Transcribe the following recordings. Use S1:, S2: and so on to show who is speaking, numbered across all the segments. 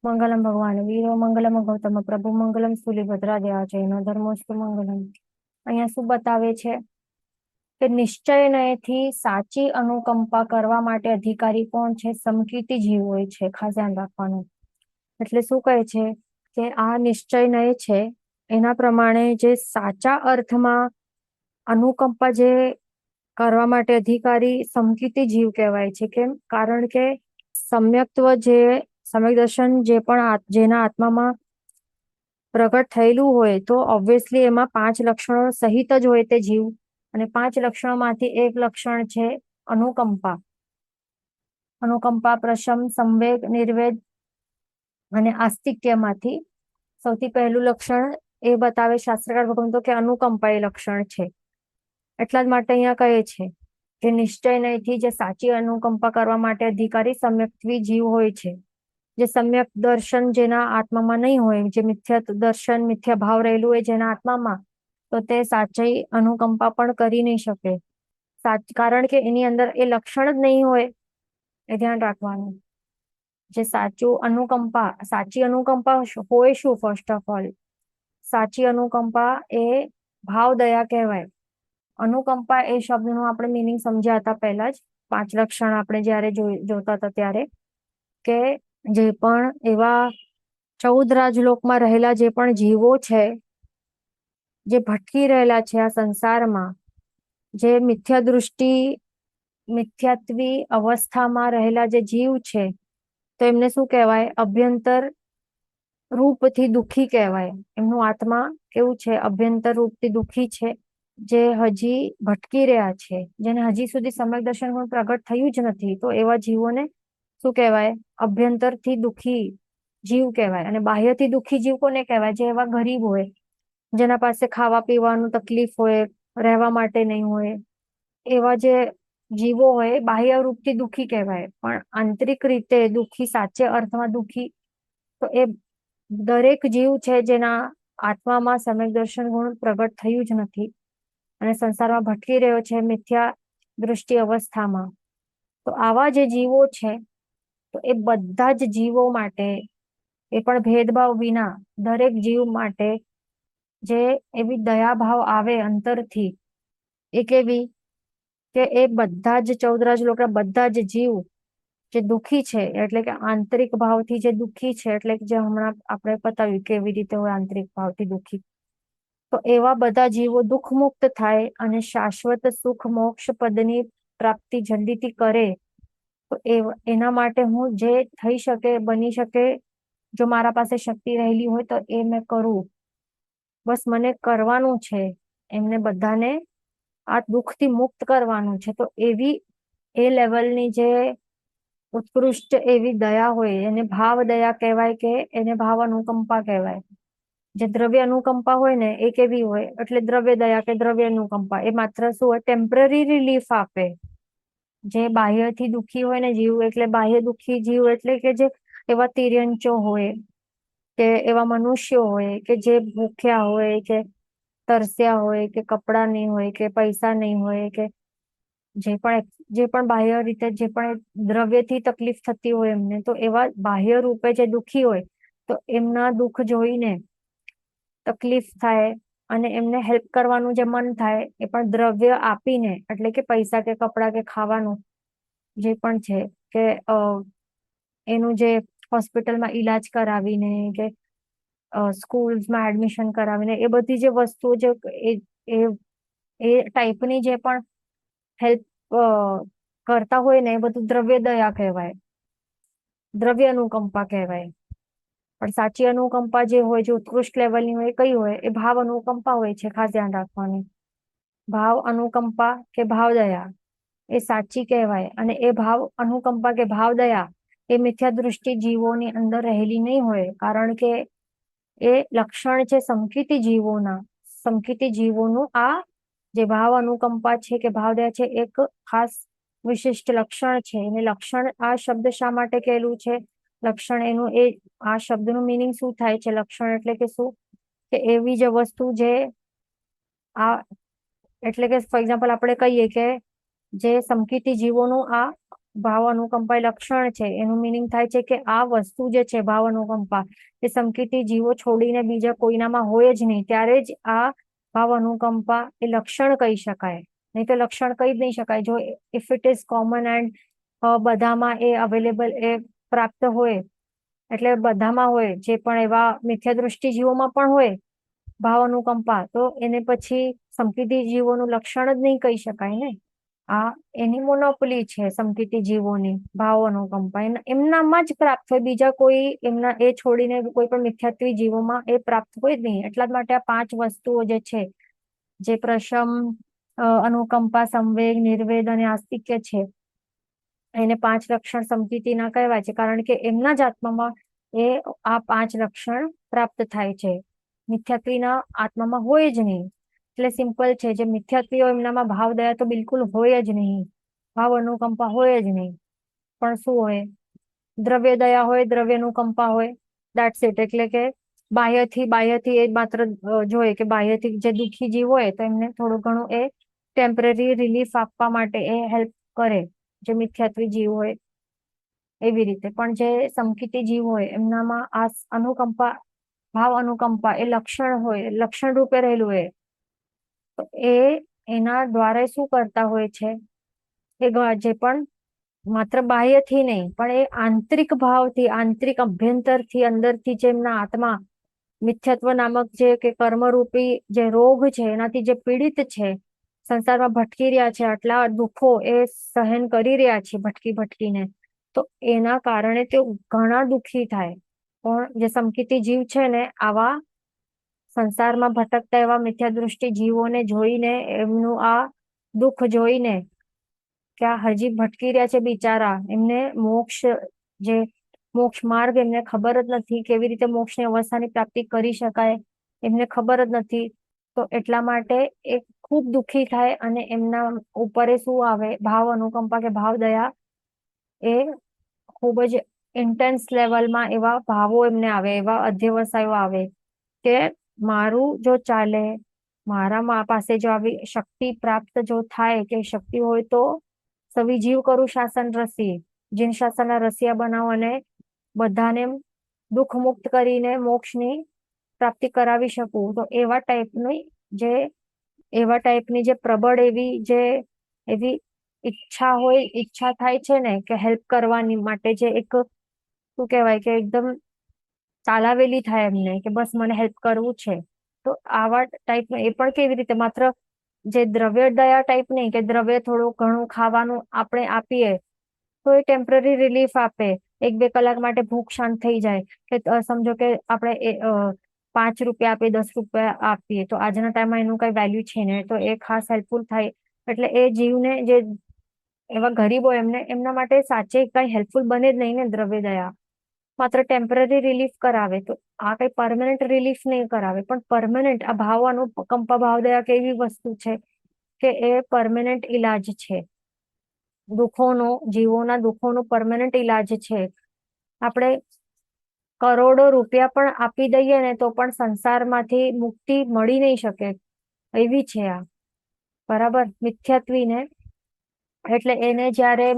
S1: મંગલમ ભગવાન વીરો મંગલમ ગૌતમ પ્રભુ મંગલમ સુલીભદ્રા દેવા જૈનો ધર્મોસ્તુ મંગલમ. અહીંયા શું બતાવે છે કે નિશ્ચયથી સાચી અનુકંપા કરવા માટે અધિકારી કોણ છે? સમકીર્તિ જીવ હોય છે. ખાસ ધ્યાન રાખવાનું. એટલે શું કહે છે કે આ નિશ્ચય છે એના પ્રમાણે જે સાચા અર્થમાં અનુકંપા જે કરવા માટે અધિકારી સમકીર્તિ જીવ કહેવાય છે. કેમ? કારણ કે સમ્યક્ત્વ જે સમ્યક દર્શન જે પણ જેના આત્મામાં પ્રગટ થયેલું હોય તો ઓબ્વિયસલી એમાં 5 લક્ષણો સહિત જ હોય તે જીવ. અને 5 લક્ષણોમાંથી એક લક્ષણ છે અનુકંપા. અનુકંપા, પ્રશમ, સંવેગ, નિર્વેદ અને આસ્તિક્યમાંથી સૌથી પહેલું લક્ષણ એ બતાવે શાસ્ત્રકાર ભગવંતો કે અનુકંપા એ લક્ષણ છે. એટલા જ માટે અહીંયા કહે છે કે નિશ્ચયથી જે સાચી અનુકંપા કરવા માટે અધિકારી સમ્યક્ત્વી જીવ હોય છે. જે સમ્યક દર્શન જેના આત્મામાં નહીં હોય, જે મિથ્યા દર્શન મિથ્યા ભાવ રહેલું હોય જેના આત્મામાં, તો તે સાચી અનુકંપા પણ કરી નહીં શકે. કારણ કે એની અંદર એ લક્ષણ જ નહીં હોય. એ ધ્યાન રાખવાનું. જે સાચી અનુકંપા હોય શું? ફર્સ્ટ ઓફ ઓલ, સાચી અનુકંપા એ ભાવ દયા કહેવાય. અનુકંપા એ શબ્દનું આપણે મિનિંગ સમજ્યા હતા પહેલા જ. 5 લક્ષણ આપણે જયારે જોતા હતા ત્યારે, કે જે પણ એવા 14 રાજલોકમાં રહેલા જે પણ જીવો છે, જે ભટકી રહેલા છે આ સંસારમાં, જે મિથ્યા દૃષ્ટિ મિથ્યાત્વી અવસ્થામાં રહેલા જે જીવ છે, તો એમને શું કહેવાય? અભ્યંતર રૂપથી દુઃખી કહેવાય. એમનું આત્મા કેવું છે? અભ્યંતર રૂપથી દુઃખી છે. જે હજી ભટકી રહ્યા છે, જેને હજી સુધી સમ્યક દર્શન પણ પ્રગટ થયું જ નથી, તો એવા જીવોને શું કહેવાય? અભ્યંતરથી દુઃખી જીવ કહેવાય. અને બાહ્યથી દુઃખી જીવ કોને કહેવાય? જે એવા ગરીબ હોય, જેના પાસે ખાવા પીવાનું તકલીફ હોય, રહેવા માટે નહીં હોય, એવા જે જીવો હોય બાહ્ય રૂપથી દુઃખી કહેવાય. પણ આંતરિક રીતે દુઃખી, સાચે અર્થમાં દુઃખી, તો એ દરેક જીવ છે જેના આત્મામાં સમ્યક દર્શન ગુણ પ્રગટ થયું જ નથી અને સંસારમાં ભટકી રહ્યો છે મિથ્યા દૃષ્ટિ અવસ્થામાં. તો આવા જે જીવો છે, તો એ બધા જ જીવો માટે, એ પણ ભેદભાવ વિના દરેક જીવ માટે જે એવી દયાભાવ આવે અંતરથી, એ કેવી? કે એ બધા જ 14 રાજલોકના બધા જ જીવ જે દુઃખી છે, એટલે કે આંતરિક ભાવથી જે દુઃખી છે, એટલે કે જે હમણાં આપણે બતાવ્યું કેવી રીતે હોય આંતરિક ભાવથી દુઃખી, તો એવા બધા જીવો દુઃખ મુક્ત થાય અને શાશ્વત સુખ મોક્ષ પદની પ્રાપ્તિ જલ્દીથી કરે. તો એના માટે હું જે થઈ શકે, બની શકે, જો મારા પાસે શક્તિ રહેલી હોય તો એ મેં કરું. બસ મને કરવાનું છે. એમને બધાને આ દુઃખથી મુક્ત કરવાનું છે. તો એવી એ લેવલની જે ઉત્કૃષ્ટ એવી દયા હોય એને ભાવ દયા કહેવાય, કે એને ભાવ અનુકંપા કહેવાય. જે દ્રવ્ય અનુકંપા હોય ને એ કેવી હોય? એટલે દ્રવ્ય દયા કે દ્રવ્ય અનુકંપા એ માત્ર શું હોય? ટેમ્પરરી રિલીફ આપે. જે બાહ્યથી દુઃખી હોય ને જીવ, એટલે બાહ્ય દુઃખી જીવ એટલે કે જે એવા તિર્યંચો હોય, કે એવા મનુષ્યો હોય કે જે ભૂખ્યા હોય, કે તરસ્યા હોય, કે કપડા નહીં હોય, કે પૈસા નહીં હોય, કે જે પણ બાહ્ય રીતે જે પણ દ્રવ્યથી તકલીફ થતી હોય એમને, તો એવા બાહ્ય રૂપે જે દુઃખી હોય, તો એમના દુઃખ જોઈને તકલીફ થાય અને એમને હેલ્પ કરવાનું જે મન થાય, એ પણ દ્રવ્ય આપીને, એટલે કે પૈસા કે કપડા કે ખાવાનું જે પણ છે, કે એનું જે હોસ્પિટલમાં ઈલાજ કરાવીને, કે સ્કૂલ્સમાં એડમિશન કરાવીને, એ બધી જે વસ્તુઓ જે એ એ ટાઈપની જે પણ હેલ્પ કરતા હોય ને, એ બધું દ્રવ્ય દયા કહેવાય, દ્રવ્ય અનુકંપા કહેવાય. પણ સાચી અનુકંપા જે હોય, જે ઉત્કૃષ્ટ લેવલની હોય, એ કઈ હોય? એ ભાવ અનુકંપા હોય છે. ખાસ ધ્યાન રાખવાનું. ભાવ અનુકંપા કે ભાવ દયા એ સાચી કહેવાય. અને એ ભાવ અનુકંપા કે ભાવ દયા એ મિથ્યા દૃષ્ટિ જીવોની અંદર રહેલી નહીં હોય, કારણ કે એ લક્ષણ છે સમકીર્તિ જીવોના. સમકીર્તિ જીવોનું આ જે ભાવ અનુકંપા છે કે ભાવ દયા છે, એક ખાસ વિશિષ્ટ લક્ષણ છે. એને લક્ષણ આ શબ્દ શા માટે કહેલું છે? લક્ષણ એનું એ આ શબ્દનું મિનિંગ શું થાય છે? લક્ષણ એટલે કે શું? કે એવી જ વસ્તુ જે એટલે કે ફોર એક્ઝામ્પલ આપણે કહીએ કે જે સમકીર્તિ જીવોનું આ ભાવ અનુકંપા એ લક્ષણ છે, એનું મિનિંગ થાય છે કે આ વસ્તુ જે છે ભાવ અનુકંપા એ સમકીતી જીવો છોડીને બીજા કોઈનામાં હોય જ નહીં, ત્યારે જ આ ભાવ અનુકંપા એ લક્ષણ કહી શકાય. નહીં તો લક્ષણ કહી જ નહીં શકાય. જો if it is common and બધામાં એ અવેલેબલ એ પ્રાપ્ત હોય, એટલે બધામાં હોય, જે પણ એવા મિથ્યા દૃષ્ટિ જીવોમાં પણ હોય ભાવ અનુકંપા, તો એને પછી સમકીતી જીવોનું લક્ષણ જ નહીં કહી શકાય ને. આ એની મોનોપોલી છે સમકીતી જીવોની, ભાવ અનુકંપા એમનામાં જ પ્રાપ્ત હોય, બીજા કોઈ એમના એ છોડીને કોઈ પણ મિથ્યાત્વી જીવોમાં એ પ્રાપ્ત હોય જ નહીં. એટલા જ માટે આ 5 વસ્તુઓ જે છે, જે પ્રશમ, અનુકંપા, સંવેગ, નિર્વેદ અને આસ્તિક્ય છે, એને 5 લક્ષણ સમકીતીના કહેવાય છે, કારણ કે એમના જ આત્મામાં એ આ 5 લક્ષણ પ્રાપ્ત થાય છે. મિથ્યાત્વીના આત્મામાં હોય જ નહીં. એટલે સિમ્પલ છે, જે મિથ્યાત્વી હોય એમનામાં ભાવ દયા તો બિલકુલ હોય જ નહીં, ભાવ અનુકંપા હોય જ નહીં. પણ શું હોય? દ્રવ્ય દયા હોય, દ્રવ્ય અનુકંપા હોય, દેટ્સ ઇટ. એટલે કે બાહ્યથી એ માત્ર જોઈએ કે બાહ્યથી જે દુઃખી જીવ હોય તો એમને થોડું ઘણું એ ટેમ્પરરી રિલીફ આપવા માટે એ હેલ્પ કરે, જે મિથ્યાત્વી જીવ હોય એવી રીતે. પણ જે સમકીતી જીવ હોય એમનામાં આ અનુકંપા, ભાવ અનુકંપા એ લક્ષણ હોય, લક્ષણ રૂપે રહેલું હોય, તો એ એના દ્વારા શું કરતા હોય છે, એ જે પણ માત્ર બાહ્યથી નહીં પણ એ આંતરિક ભાવથી, આંતરિક અભ્યંતરથી, અંદરથી જે એમના આત્મા મિથ્યત્વ નામક જે કે કર્મરૂપી જે રોગ છે એનાથી જે પીડિત છે, સંસારમાં ભટકી રહ્યા છે, આટલા દુઃખો એ સહન કરી રહ્યા છે ભટકીને, તો એના કારણે તે ઘણા દુઃખી થાય. પણ જે સમકીતી જીવ છે ને, આવા સંસારમાં ભટકતા એવા મિથ્યા દૃષ્ટિ જીવોને જોઈને, એમનું આ દુઃખ જોઈને કે આ હજી ભટકી રહ્યા છે બિચારા, એમને જે મોક્ષ માર્ગ એમને ખબર જ નથી, કેવી રીતે મોક્ષની અવસ્થાની પ્રાપ્તિ કરી શકાય એમને ખબર જ નથી. તો એટલા માટે એ ખૂબ દુઃખી થાય અને એમના ઉપર શું આવે, ભાવ અનુકંપા કે ભાવ દયા એ ખૂબ જ ઇન્ટેન્સ લેવલમાં એવા ભાવો એમને આવે, એવા અધ્યવસાયો આવે કે મારું જો ચાલે, મારા પાસે જો આવી શક્તિ પ્રાપ્ત જો થાય, કે શક્તિ હોય તો સવી જીવ કરું શાસન રસી, જીન શાસનના રસિયા બનાવો અને બધાને દુઃખ મુક્ત કરીને મોક્ષની પ્રાપ્તિ કરાવી શકું. તો એવા ટાઈપની જે પ્રબળ એવી ઈચ્છા હોય, ઈચ્છા થાય છે ને કે હેલ્પ કરવાની માટે, જે એક શું કહેવાય કે એકદમ ચાલાવેલી થાય એમને કે બસ મને હેલ્પ કરવું છે. તો આવા ટાઈપનું એ પણ કેવી રીતે, માત્ર જે દ્રવ્ય દયા ટાઈપ નહીં કે દ્રવ્ય થોડું ઘણું ખાવાનું આપણે આપીએ તો એ ટેમ્પરરી રિલીફ આપે, 1-2 કલાક માટે ભૂખ શાંત થઈ જાય. કે સમજો કે આપણે 5 રૂપિયા આપીએ, 10 રૂપિયા આપીએ, તો આજના ટાઈમમાં એનું કઈ વેલ્યુ છે ને, તો એ ખાસ હેલ્પફુલ થાય. એટલે એ જીવને, જે એવા ગરીબ હોય એમના માટે સાચે કઈ હેલ્પફુલ બને જ નહીં ને દ્રવ્ય દયા, માત્ર ટેમ્પરરી રિલીફ કરાવે. તો આ કઈ પરમાનન્ટ રિલીફ નહીં કરાવે, પણ પરમાનન્ટ આ ભાવવાનું કંપા ભાવ દયા કેવી વસ્તુ છે કે એ પરમાનન્ટ ઈલાજ છે જીવોના દુઃખોનું પરમાનન્ટ ઈલાજ છે. આપણે કરોડો રૂપિયા પણ આપી દઈએ ને તો પણ સંસારમાંથી મુક્તિ મળી નહીં શકે એવી છે આ, બરાબર. મિથ્યાત્વીને એટલે એને જયારે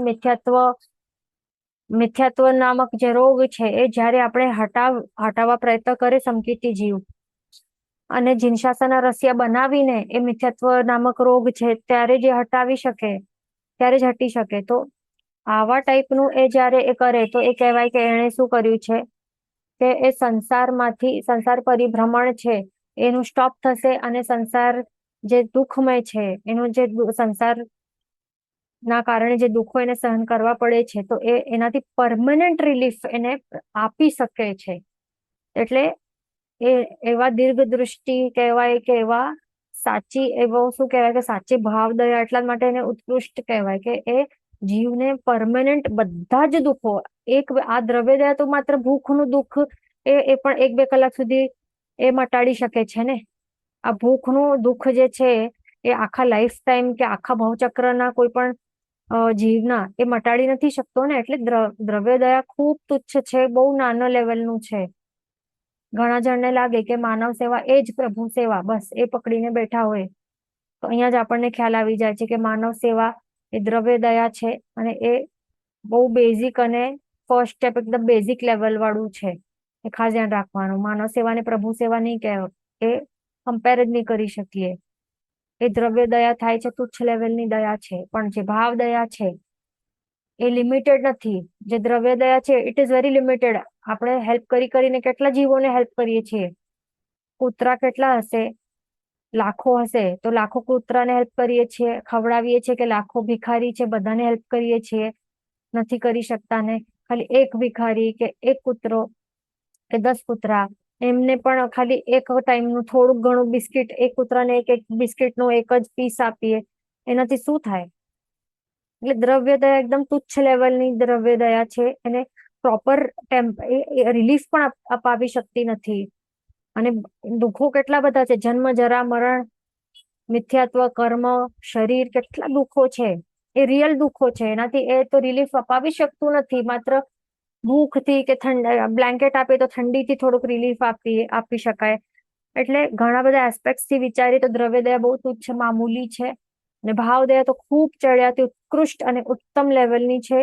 S1: મિથ્યાત્વ નામક જે રોગ છે એ જયારે આપણે હટાવવા પ્રયત્ન કરે સમકીતી જીવ, અને જીનશાસાના રસિયા બનાવીને એ મિથ્યાત્વ નામક રોગ છે ત્યારે જે હટાવી શકે, ત્યારે જ હટી શકે. તો આવા ટાઈપનું એ જયારે એ કરે તો એ કહેવાય કે એણે શું કર્યું છે કે એ સંસાર પરિભ્રમણ છે એનું સ્ટોપ થશે, અને સંસાર જે દુઃખમય છે, એનું જે સંસાર ના કારણે જે દુઃખો એને સહન કરવા પડે છે, તો એનાથી પરમનન્ટ રિલીફ એને આપી શકે છે. એટલે એ એવા દીર્ઘ દૃષ્ટિ કહેવાય કે એવા શું કહેવાય કે સાચી ભાવ દયા, એટલા માટે એને ઉત્કૃષ્ટ કહેવાય કે એ જીવને પરમનન્ટ બધા જ દુઃખો, આ દ્રવ્ય દયા તો માત્ર ભૂખનું દુઃખ એ પણ 1-2 કલાક સુધી એ મટાડી શકે છે ને. આ ભૂખનું દુઃખ જે છે એ આખા લાઈફ ટાઈમ કે આખા ભવચક્રના કોઈ પણ જીવના એ મટાડી નથી શકતો ને. એટલે દ્રવ્ય દયા ખૂબ તુચ્છ છે, બહુ નાના લેવલનું છે. ઘણા જણને લાગે કે માનવ સેવા એ જ પ્રભુ સેવા, બસ એ પકડીને બેઠા હોય. તો અહીંયા જ આપણને ખ્યાલ આવી જાય છે કે માનવ સેવા એ દ્રવ્ય દયા છે, અને એ બહુ બેઝિક અને ફર્સ્ટ સ્ટેપ એકદમ બેઝિક લેવલ વાળું છે. એ ખાસ ધ્યાન રાખવાનું. માનવ સેવા ને પ્રભુ સેવા નહીં કહેવાય, એ કમ્પેર જ નહીં કરી શકીએ. એ દ્રવ્ય દયા થાય છે, તુચ્છ લેવલની દયા છે. પણ જે ભાવ દયા છે એ લિમિટેડ નથી. જે દ્રવ્ય દયા છે ઇટ ઇઝ વેરી લિમિટેડ. આપણે હેલ્પ કરી કરીને કેટલા જીવોને હેલ્પ કરીએ છીએ? કૂતરા કેટલા હશે? લાખો હશે તો લાખો કૂતરાને હેલ્પ કરીએ છીએ, ખવડાવીએ છીએ, કે લાખો ભિખારી છે બધાને હેલ્પ કરીએ છીએ? નથી કરી શકતા ને. ખાલી એક ભિખારી કે એક કૂતરો કે 10 કૂતરા, એમને પણ ખાલી એક ટાઈમનું થોડુંક ઘણું બિસ્કિટ, એક કૂતરાને એક એક બિસ્કિટનો એક જ પીસ આપીએ, એનાથી શું થાય? એટલે દ્રવ્ય દયા એકદમ તુચ્છ લેવલની દ્રવ્ય દયા છે. એને પ્રોપર રિલીફ પણ અપાવી શકતી નથી. અને દુઃખો કેટલા બધા છે, જન્મ, જરા, મરણ, મિથ્યાત્વ, કર્મ, શરીર, કેટલા દુઃખો છે. એ રિયલ દુઃખો છે. એનાથી એ તો રિલીફ અપાવી શકતું નથી. માત્ર ભૂખથી કે બ્લેન્કેટ આપે તો ઠંડીથી થોડુંક રિલીફ આપી શકાય. એટલે ઘણા બધા એસ્પેક્ટ થી વિચારીએ તો દ્રવ્ય દયા બહુ તુચ્છ મામૂલી છે. અને ભાવ દયા તો ખૂબ ચડિયાતી ઉત્કૃષ્ટ અને ઉત્તમ લેવલની છે.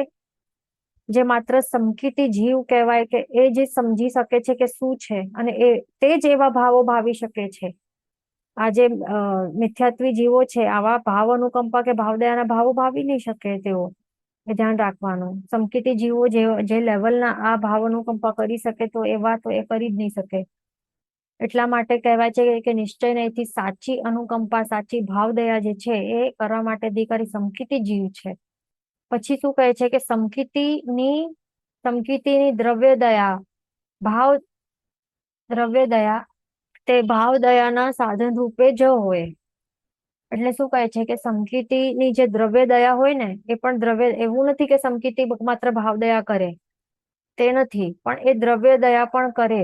S1: જે માત્ર સમકીતી જીવ કહેવાય, કે એ જે સમજી શકે છે કે શું છે, અને તે જ એવા ભાવો ભાવી શકે છે. આ જે મિથ્યાત્વી જીવો છે, આવા ભાવ અનુકંપા કે ભાવ દયાના ભાવો ભાવી નહીં શકે તેઓ. એ ધ્યાન રાખવાનું. સમકીતી જીવો જે લેવલના આ ભાવ અનુકંપા કરી શકે, તો એવા તો એ કરી જ નહીં શકે. એટલા માટે કહેવાય છે કે નિશ્ચય નહીંથી સાચી અનુકંપા, સાચી ભાવ દયા જે છે એ કરવા માટે અધિકારી સમકીતી જીવ છે. પછી શું કહે છે કે સમકીતીની દ્રવ્ય દયા, ભાવ દ્રવ્ય દયા તે ભાવ દયાના સાધન રૂપે જ હોય. એટલે શું કહે છે કે સમકીતીની જે દ્રવ્ય દયા હોય ને, એ પણ દ્રવ્ય, એવું નથી કે સમકીતી માત્ર ભાવ દયા કરે, તે નથી. પણ એ દ્રવ્ય દયા પણ કરે.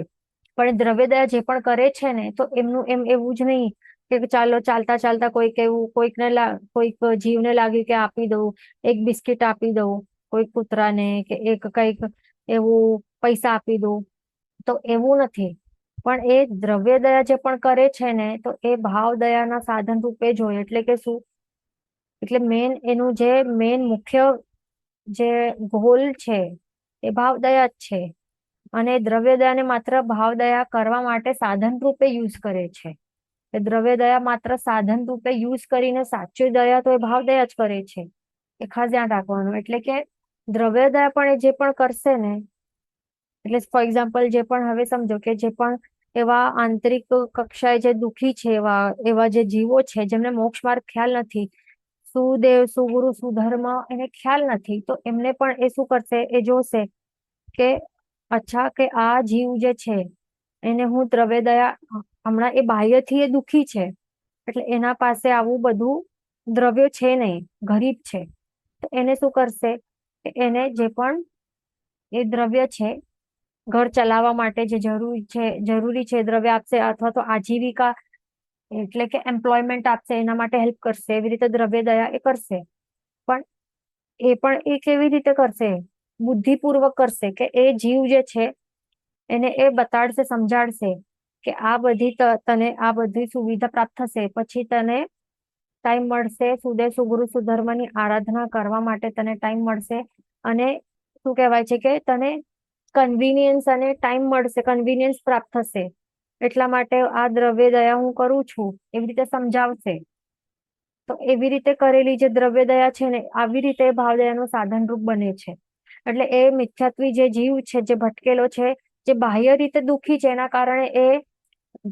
S1: પણ એ દ્રવ્ય દયા જે પણ કરે છે ને, તો એમનું એમ એવું જ નહીં કે ચાલો ચાલતા ચાલતા કોઈક એવું કોઈક જીવને લાગ્યું કે આપી દઉં, એક બિસ્કિટ આપી દઉં કોઈ કૂતરાને, કે એક કઈક એવું પૈસા આપી દઉં, તો એવું નથી. પણ એ દ્રવ્ય દયા જે પણ કરે છે ને, તો એ ભાવ દયાના સાધન રૂપે જ હોય. એટલે કે શું? એટલે એનું જે મેન મુખ્ય જે ગોલ છે એ ભાવ દયા જ છે. અને દ્રવ્ય દયાને માત્ર ભાવ દયા કરવા માટે સાધન રૂપે યુઝ કરે છે. એ દ્રવ્ય દયા માત્ર સાધન રૂપે યુઝ કરીને સાચી દયા તો એ ભાવ દયા જ કરે છે. એ ખાસ ધ્યાન રાખવાનું. એટલે કે દ્રવ્ય દયા પણ એ જે પણ કરશે ને, એટલે ફોર એક્ઝામ્પલ, જે પણ હવે સમજો કે જે પણ એવા આંતરિક કક્ષાએ જે દુઃખી છે, એવા જે જીવો છે જેમને મોક્ષ માર્ગ ખ્યાલ નથી, સુદેવ, સુગુરુ, સુધર્મ એને ખ્યાલ નથી, તો એમને પણ એ શું કરશે? એ જોશે કે અચ્છા, કે આ જીવ જે છે એને હું દ્રવ્ય દયા, હમણાં એ બાહ્યથી એ દુઃખી છે, એટલે એના પાસે આવું બધું દ્રવ્યો છે નહીં, ગરીબ છે. તો એને શું કરશે? એને જે પણ એ દ્રવ્ય છે, ઘર ચલાવવા માટે જે જરૂરી છે દ્રવ્ય આપશે, અથવા તો આજીવિકા એટલે કે એમ્પ્લોયમેન્ટ આપશે, એના માટે હેલ્પ કરશે. એવી રીતે દ્રવ્ય દયા એ કરશે. પણ એ કેવી રીતે કરશે? બુદ્ધિપૂર્વક કરશે. કે એ જીવ જે છે એને એ બતાડશે, સમજાડશે કે તને આ બધી સુવિધા પ્રાપ્ત થશે, પછી તને ટાઈમ મળશે સુદેવ, સુગુરુ, સુધર્મની આરાધના કરવા માટે તને ટાઈમ મળશે. અને શું કહેવાય છે કે તને કન્વિનિયન્સ અને ટાઈમ મળશે, કન્વિનિયન્સ પ્રાપ્ત થશે. એટલા માટે આ દ્રવ્ય દયા હું કરું છું, એવી રીતે સમજાવશે. તો એવી રીતે કરેલી જે દ્રવ્ય દયા છે ને, આવી રીતે ભાવ દયાનું સાધન રૂપ બને છે. એટલે એ મિથ્યાત્વી જે જીવ છે, જે ભટકેલો છે, જે બાહ્ય રીતે દુઃખી છે, એના કારણે એ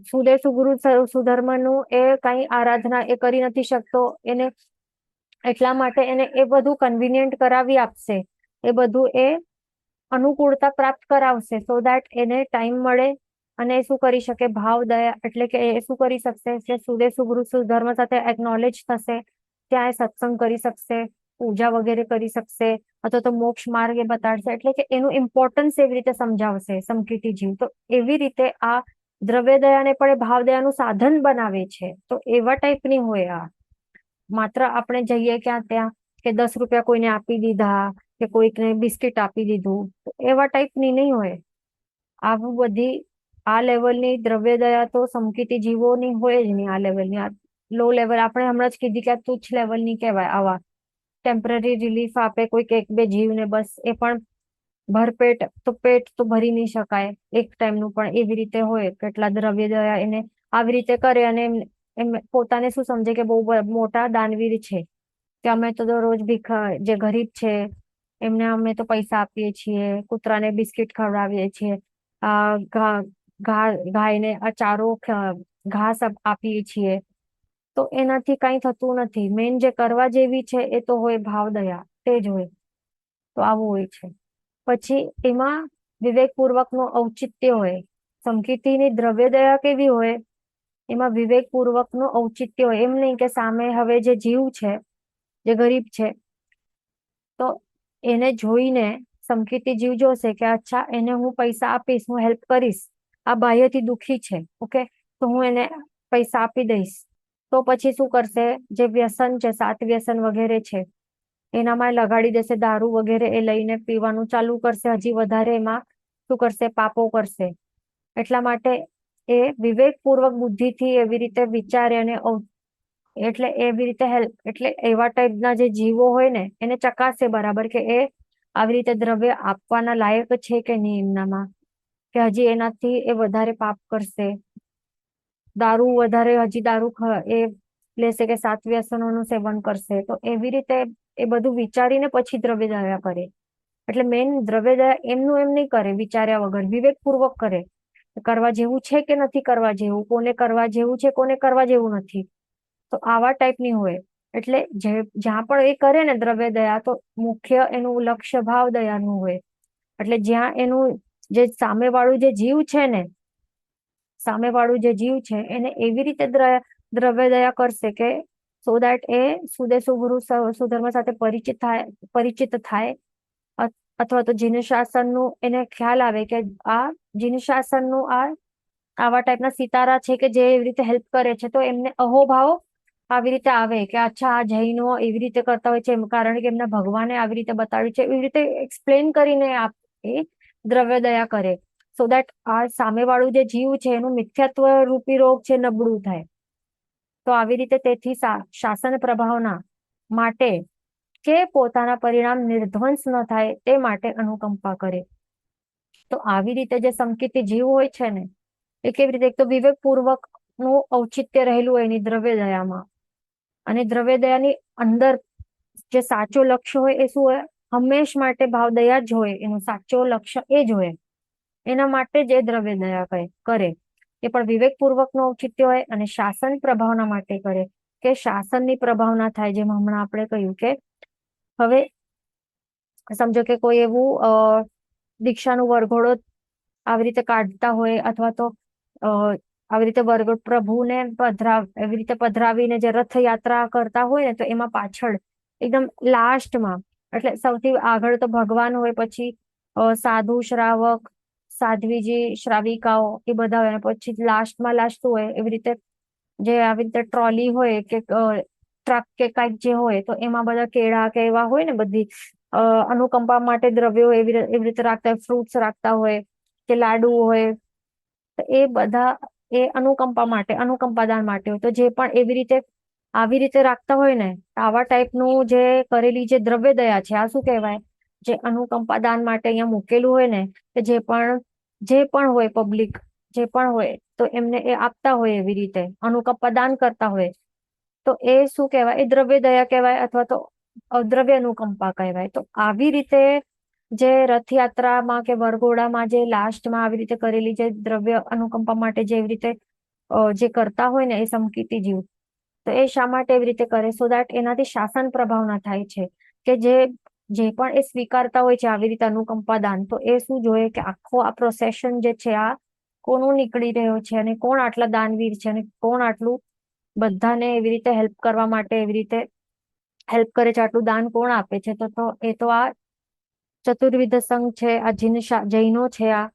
S1: સુદેવ, સુગુરુ, સુધર્મનું એ કઈ આરાધના એ કરી નથી શકતો. એને એટલા માટે એને એ બધું કન્વિનિયન્ટ કરાવી આપશે, એ બધું એ અનુકૂળતા પ્રાપ્ત કરાવશે, સો દેટ એને ટાઈમ મળે અને એ શું કરી શકે? ભાવ દયા, એટલે કે એ શું કરી શકશે? સુદેવ, સુગુરુ, સુધર્મ સાથે એકનોલેજ થશે, ત્યાં એ સત્સંગ કરી શકશે, પૂજા વગેરે કરી શકશે, અથવા તો મોક્ષ માર્ગ એ બતાડશે. એટલે કે એનું ઇમ્પોર્ટન્સ એવી રીતે સમજાવશે સમકીતી જીવ. તો એવી રીતે આ દ્રવ્ય દયાને પણ એ ભાવ દયાનું સાધન બનાવે છે. તો એવા ટાઈપની હોય આ. માત્ર આપણે જઈએ ક્યાં ત્યાં કે 10 રૂપિયા કોઈને આપી દીધા, કે કોઈકને બિસ્કિટ આપી દીધું, તો એવા ટાઈપની નહીં હોય. આવું બધી આ લેવલની દ્રવ્ય દયા તો સમકીતી જીવોની હોય જ નહીં. આ લેવલની, આ લો લેવલ, આપણે હમણાં જ કીધી કે આ તુચ્છ લેવલની કહેવાય આવા. ટેમ્પરરી રિલીફ આપે કોઈક એક બે જીવને, બસ એ પણ ભરપેટ તો પેટ તો ભરી નહીં શકાય એક ટાઈમનું, પણ એવી રીતે હોય કેટલા દ્રવ્ય દયા એને આવી રીતે કરે અને એમ પોતાને શું સમજે કે બહુ મોટા દાનવીર છે, કે અમે તો દરરોજ ભીખા જે ગરીબ છે એમને અમે તો પૈસા આપીએ છીએ, કૂતરાને બિસ્કિટ ખવડાવીએ છીએ, આ ગાયને આ ચારો ઘાસ આપીએ છીએ, તો એનાથી કઈ થતું નથી. મેન જે કરવા જેવી છે એ તો હોય ભાવ દયા, તે જ હોય. તો આવું હોય છે. પછી એમાં વિવેકપૂર્વકનું ઔચિત્ય હોય. સમકીર્તિની દ્રવ્ય દયા કેવી હોય, એમાં વિવેકપૂર્વકનું ઔચિત્ય હોય. એમ નહીં કે સામે હવે જે જીવ છે, જે ગરીબ છે, તો એને જોઈને સમકીર્તિ જીવ જોશે કે અચ્છા એને હું પૈસા આપીશ, હું હેલ્પ કરીશ, આ બાહ્યથી દુખી છે, ઓકે, તો હું એને પૈસા આપી દઈશ. તો પછી શું કરશે, જે વ્યસન છે, સાત વ્યસન વગેરે છે, એનામાં લગાડી દેશે દારૂ વગેરે, એ લઈને પીવાનું ચાલુ કરશે, હજી વધારે એમાં શું કરશે, પાપો કરશે. એટલા માટે એ વિવેકપૂર્વક બુદ્ધિથી એવી રીતે વિચારે અને એટલે એવી રીતે હેલ્પ, એટલે એવા ટાઈપના જે જીવો હોય ને એને ચકાસે બરાબર કે એ આવી રીતે દ્રવ્ય આપવાના લાયક છે કે નહીં એમનામાં, કે હજી એનાથી એ વધારે પાપ કરશે, દારૂ વધારે હજી દારૂ એ લેશે કે સાત વ્યસનોનું સેવન કરશે. તો એવી રીતે એ બધું વિચારીને પછી દ્રવ્ય દયા કરે. એટલે મેન દ્રવ્ય દયા એમનું એમ નહીં કરે વિચાર્યા વગર, વિવેકપૂર્વક કરે. કરવા જેવું છે કે નથી કરવા જેવું, કોને કરવા જેવું છે કોને કરવા જેવું નથી, તો આવા ટાઈપની હોય. એટલે જ્યાં પણ એ કરે ને દ્રવ્ય દયા, તો મુખ્ય એનું લક્ષ્ય ભાવ દયાનું હોય. એટલે જ્યાં એનું જે સામેવાળું જે જીવ છે ને, સામેવાળું જે જીવ છે એને એવી રીતે દ્રવ્ય દયા કરશે કે સો દેટ એ સુદેશુ ગુરુ સુધર્મ સાથે પરિચિત થાય, અથવા તો જીન શાસનનું એને ખ્યાલ આવે કે આ જીન શાસનનું આવા ટાઈપના સિતારા છે કે જે એવી રીતે હેલ્પ કરે છે, તો એમને અહોભાવ આવી રીતે આવે કે અચ્છા આ જૈનો એવી રીતે કરતા હોય છે કારણ કે એમના ભગવાને આવી રીતે બતાવ્યું છે, એવી રીતે એક્સપ્લેન કરીને એ દ્રવ્ય દયા કરે, સો દેટ આ સામેવાળું જે જીવ છે એનું મિથ્યાત્વ રૂપી રોગ છે નબળું થાય. તો આવી રીતે તેથી શાસન પ્રભાવના માટે કે પોતાના પરિણામ નિર્ધ્વંસ ન થાય તે માટે અનુકંપા કરે. તો આવી રીતે જે સમકીર્તિ જીવ હોય છે ને, એ કેવી રીતે, એક તો વિવેકપૂર્વક નું ઔચિત્ય રહેલું હોય એની દ્રવ્ય દયામાં, અને દ્રવ્ય દયાની અંદર જે સાચો લક્ષ્ય હોય એ શું હોય, હંમેશ માટે ભાવ દયા જ હોય, એનું સાચો લક્ષ્ય એ જ હોય. એના માટે જ એ દ્રવ્ય દયા કરે, એ પણ વિવેકપૂર્વક નું ઔચિત્ય હોય, અને શાસન પ્રભાવના માટે કરે કે શાસનની પ્રભાવના થાય. જેમ હમણાં આપણે કહ્યું કે હવે સમજો કે કોઈ એવું દીક્ષાનું વરઘોડો આવી રીતે કાઢતા હોય, અથવા તો આવી રીતે પ્રભુને એવી રીતે પધરાવીને જે રથયાત્રા કરતા હોય ને, તો એમાં પાછળ એકદમ લાસ્ટમાં, એટલે સૌથી આગળ તો ભગવાન હોય, પછી સાધુ શ્રાવક, સાધ્વીજી, શ્રાવિકાઓ, એ બધા હોય, પછી લાસ્ટમાં લાસ્ટ હોય એવી રીતે જે આવી રીતે ટ્રોલી હોય કે ટ્રક કે કઈક જે હોય, તો એમાં બધા કેળા કે એવા હોય ને, બધી અનુકંપા માટે દ્રવ્યો એવી રીતે રાખતા હોય, ફ્રૂટ્સ રાખતા હોય કે લાડુ હોય, તો એ બધા એ અનુકંપા માટે, અનુકંપાદાન માટે હોય. તો જે પણ એવી રીતે આવી રીતે રાખતા હોય ને, આવા ટાઈપનું જે કરેલી જે દ્રવ્ય દયા છે, આ શું કહેવાય, જે અનુકંપા દાન માટે અહીંયા મૂકેલું હોય ને, કે જે પણ હોય પબ્લિક, જે પણ હોય, તો એમને એ આપતા હોય એવી રીતે અનુકંપા દાન કરતા હોય, તો એ શું કહેવાય, એ દ્રવ્ય દયા કહેવાય, અથવા તો દ્રવ્ય અનુકંપા કહેવાય. તો આવી રીતે જે રથયાત્રામાં કે વરઘોડામાં જે લાસ્ટમાં આવી રીતે કરેલી જે દ્રવ્ય અનુકંપા માટે જે એવી રીતે જે કરતા હોય ને, એ સમકીર્તિ જીવ, તો એ શા માટે એવી રીતે કરે, સો દેટ એનાથી શાસન પ્રભાવના થાય છે, કે જે પણ એ સ્વીકારતા હોય છે આવી રીતે અનુકંપા દાન, તો એ શું જોઈએ કે આખો આ પ્રોસેશન જે છે આ કોનું નીકળી રહ્યો છે, અને કોણ આટલા દાનવીર છે, અને કોણ આટલું બધાને એવી રીતે હેલ્પ કરવા માટે એવી રીતે હેલ્પ કરે છે, આટલું દાન કોણ આપે છે. તો એ તો આ ચતુર્વિધ સંઘ છે, આ જૈનો છે. આ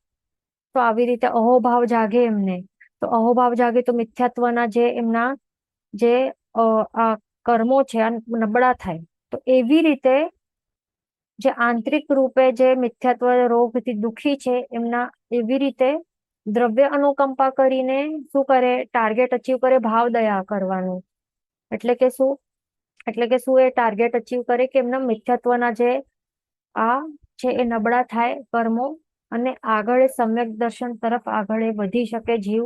S1: તો આવી રીતે અહોભાવ જાગે એમને, તો અહોભાવ જાગે તો મિથ્યાત્વના જે એમના જે આ કર્મો છે આ નબળા થાય. તો એવી રીતે જે આંતરિક રૂપે જે મિથ્યાત્વ રોગથી દુખી છે, એમના એવી રીતે દ્રવ્ય અનુકંપા કરીને શું કરે, ટાર્ગેટ અચીવ કરે ભાવ દયા કરવાનું. એટલે કે શું, એટલે કે શું એ ટાર્ગેટ અચીવ કરે કે એમના મિથ્યાત્વના જે આ છે એ નબળા થાય કર્મો, અને આગળ એ સમ્યક દર્શન તરફ આગળ એ વધી શકે જીવ,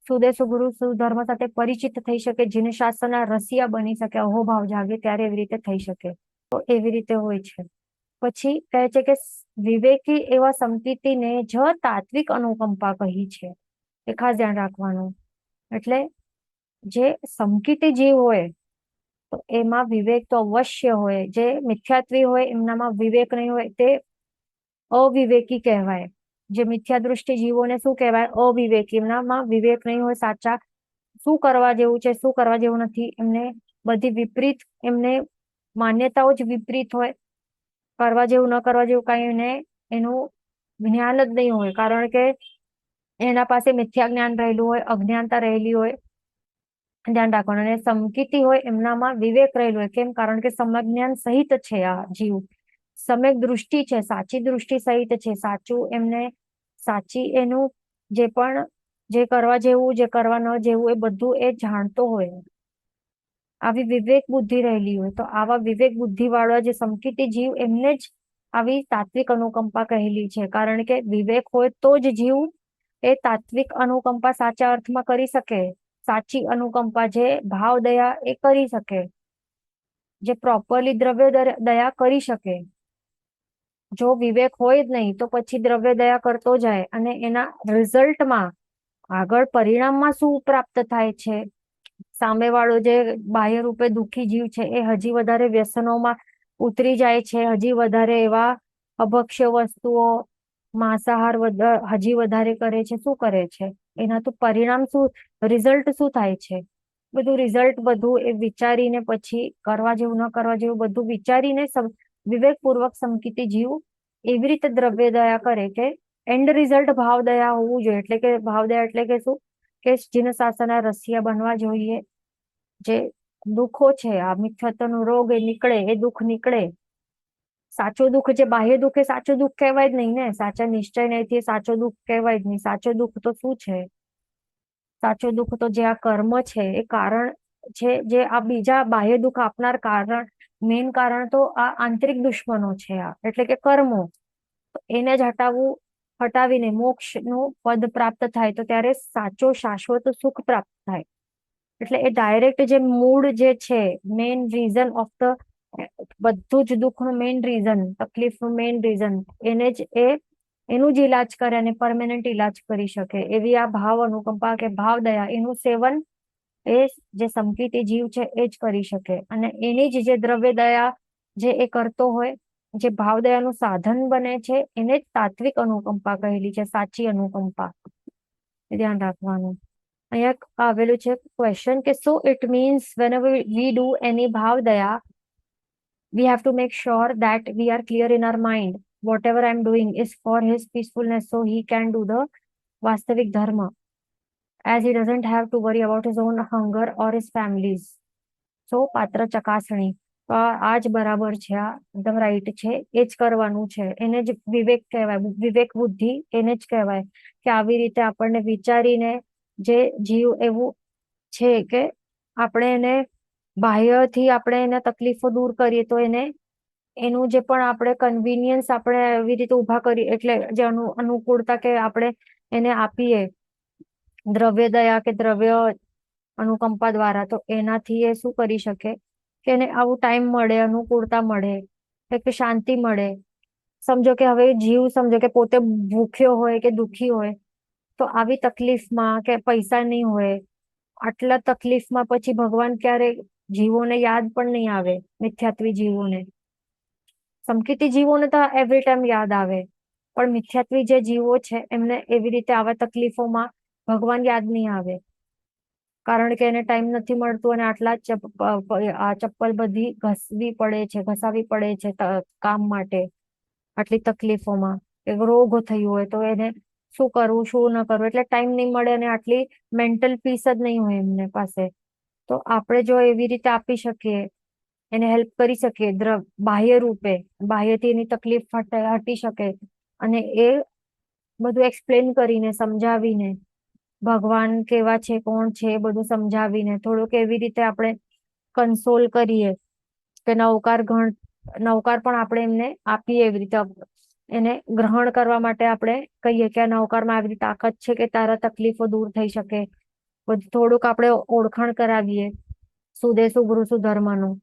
S1: સુદેશ ગુરુ સુધર્મ સાથે પરિચિત થઈ શકે, જેને શાસ્ત્રના રસિયા બની શકે, અહોભાવ જાગે ત્યારે એવી રીતે થઈ શકે. તો એવી રીતે હોય છે. પછી કહે છે કે વિવેકી એવા સમકીતીને જ તાત્વિક અનુકંપા કહી છે. એ ખાસ ધ્યાન રાખવાનું. એટલે જે સમકીતી જીવ હોય તો એમાં વિવેક તો અવશ્ય હોય. જે મિથ્યાત્વી હોય એમનામાં વિવેક નહીં હોય તે અવિવેકી કહેવાય. જે મિથ્યા દૃષ્ટિ જીવોને શું કહેવાય? અવિવેકી. એમનામાં વિવેક નહીં હોય. સાચા શું કરવા જેવું છે, શું કરવા જેવું નથી, એમને બધી વિપરીત, એમને માન્યતાઓ જ વિપરીત હોય. કરવા જેવું ન કરવા જેવું કઈ ને એનું જ્ઞાન જ નહીં હોય, કારણ કે એના પાસે મિથ્યા જ્ઞાન રહેલું હોય, અજ્ઞાનતા રહેલી હોય. ધ્યાન રાખવાનું. અને સમકીતી હોય એમનામાં વિવેક રહેલું હોય. કેમ? કારણ કે સમજ્ઞાન સહિત છે આ જીવ. સમ્યક દૃષ્ટિ છે, સાચી દૃષ્ટિ સહિત છે. સાચું એમને સાચી એનું જે પણ જે કરવા જેવું, જે કરવા ન જેવું એ બધું એ જાણતો હોય. આવી વિવેક બુદ્ધિ રહેલી હોય. તો આવા વિવેક બુદ્ધિ વાળા જે સમકીતી જીવ એમને જ આવી તાત્વિક અનુકંપા કહેલી છે. કારણ કે વિવેક હોય તો જ જીવ એ તાત્વિક અનુકંપા સાચા અર્થમાં કરી શકે. સાચી અનુકંપા જે ભાવ દયા એ કરી શકે, જે પ્રોપરલી દ્રવ્ય દયા કરી શકે. જો વિવેક હોય જ નહીં તો પછી દ્રવ્ય દયા કરતો જાય અને એના રિઝલ્ટમાં આગળ પરિણામમાં શું પ્રાપ્ત થાય છે? સામેવાળો જે બાહ્ય રૂપે દુઃખી જીવ છે એ હજી વધારે વ્યસનોમાં ઉતરી જાય છે, હજી વધારે એવા અભક્ષ્ય વસ્તુઓ, માંસાહાર હજી વધારે કરે છે. શું કરે છે? એના તો પરિણામ શું, રિઝલ્ટ શું થાય છે? બધું રિઝલ્ટ બધું એ વિચારીને પછી કરવા જેવું ન કરવા જેવું બધું વિચારીને વિવેકપૂર્વક સમકીતી જીવ એવી રીતે દ્રવ્ય દયા કરે કે એન્ડ રિઝલ્ટ ભાવ દયા હોવું જોઈએ. એટલે કે ભાવ દયા એટલે કે શું? કે જીન શાસ્ત્રના રસિયા બનવા જોઈએ. જે દુઃખો છે, આ મિથ્યાત્વનો રોગ એ નીકળે, એ દુઃખ નીકળે. સાચું દુઃખ, જે બાહ્ય દુઃખ એ સાચું દુઃખ કહેવાય જ નહીં ને. સાચા નિશ્ચય નહીં સાચો દુઃખ કહેવાય જ નહીં. સાચો દુઃખ તો શું છે? સાચો દુઃખ તો જે આ કર્મ છે એ કારણ છે. જે આ બીજા બાહ્ય દુઃખ આપનાર કારણ, મેઇન કારણ તો આ આંતરિક દુશ્મનો છે. આ એટલે કે કર્મો. એને જ હટાવીને મોક્ષ નું પદ પ્રાપ્ત થાય તો ત્યારે સાચો શાશ્વત સુખ પ્રાપ્ત થાય. એટલે એ ડાયરેક્ટ જે મૂળ જે છે, મેઇન રીઝન ઓફ ધ બધું જ દુઃખનું મેઇન રીઝન, તકલીફનું મેઇન રીઝન, એને જ એનું જ ઈલાજ કરે અને પરમેનન્ટ ઈલાજ કરી શકે એવી આ ભાવ અનુકંપા કે ભાવ દયા, એનું સેવન એ જે સમકીતી જીવ છે એ જ કરી શકે. અને એની જ જે દ્રવ્ય દયા જે એ કરતો હોય, જે ભાવ દયાનું સાધન બને છે, એને જ તાત્વિક અનુકંપા કહેલી છે, સાચી અનુકંપા. ધ્યાન રાખવાનું. અહીંયા આવેલું છે ક્વેશ્ચન કે so it means whenever we do any ભાવ દયા, we have to make sure that we are clear in our mind. Whatever I'm doing is for his peacefulness, so he can do the વાસ્તવિક ધર્મ, as he doesn't have to worry about his own hunger or his family's. So પાત્ર ચકાસણી. તો આ જ બરાબર છે, આ એકદમ રાઈટ છે, એ જ કરવાનું છે. એને જ વિવેક કહેવાય, વિવેક બુદ્ધિ એને જ કહેવાય કે આવી રીતે આપણને વિચારીને જે જીવ એવું છે કે આપણે એને બાહ્યથી આપણે એને તકલીફો દૂર કરીએ તો એને એનું જે પણ આપણે કન્વીનિયન્સ આપણે એવી રીતે ઉભા કરીએ, એટલે જે અનુકૂળતા કે આપણે એને આપીએ દ્રવ્ય દયા કે દ્રવ્ય અનુકંપા દ્વારા, તો એનાથી એ શું કરી શકે કે એને આવું ટાઈમ મળે, અનુકૂળતા મળે, કે શાંતિ મળે. સમજો કે હવે જીવ સમજો કે પોતે ભૂખ્યો હોય કે દુખી હોય, તો આવી તકલીફમાં કે પૈસા નહીં હોય, આટલા તકલીફમાં પછી ભગવાન ક્યારે જીવોને યાદ પણ નહીં આવે. મિથ્યાત્વી જીવોને, સમકીતી જીવોને તો એવરી ટાઈમ યાદ આવે, પણ મિથ્યાત્વી જે જીવો છે એમને એવી રીતે આવા તકલીફોમાં ભગવાન યાદ નહીં આવે, કારણ કે એને ટાઈમ નથી મળતું અને આટલા આ ચપ્પલ બધી ઘસાવી પડે છે કામ માટે. આટલી તકલીફોમાં એક રોગ થયું હોય તો એને શું કરવું શું ન કરવું, એટલે ટાઈમ નહીં મળે અને આટલી મેન્ટલ પીસ જ નહીં હોય એમને પાસે. તો આપણે જો એવી રીતે આપી શકીએ, એને હેલ્પ કરી શકીએ બાહ્ય રૂપે, બાહ્યથી એની તકલીફ હટી શકે, અને એ બધું એક્સપ્લેન કરીને સમજાવીને ભગવાન કેવા છે, કોણ છે, એ બધું સમજાવીને થોડુંક એવી રીતે આપણે કન્સોલ કરીએ કે નવકાર પણ આપણે એમને આપીએ, એવી રીતે એને ગ્રહણ કરવા માટે આપણે કહીએ કે આ નવકારમાં આવી તાકાત છે કે તારા તકલીફો દૂર થઈ શકે. બધું થોડુંક આપણે ઓળખાણ કરાવીએ સુદેશુ ભૃસુ ધર્મનું.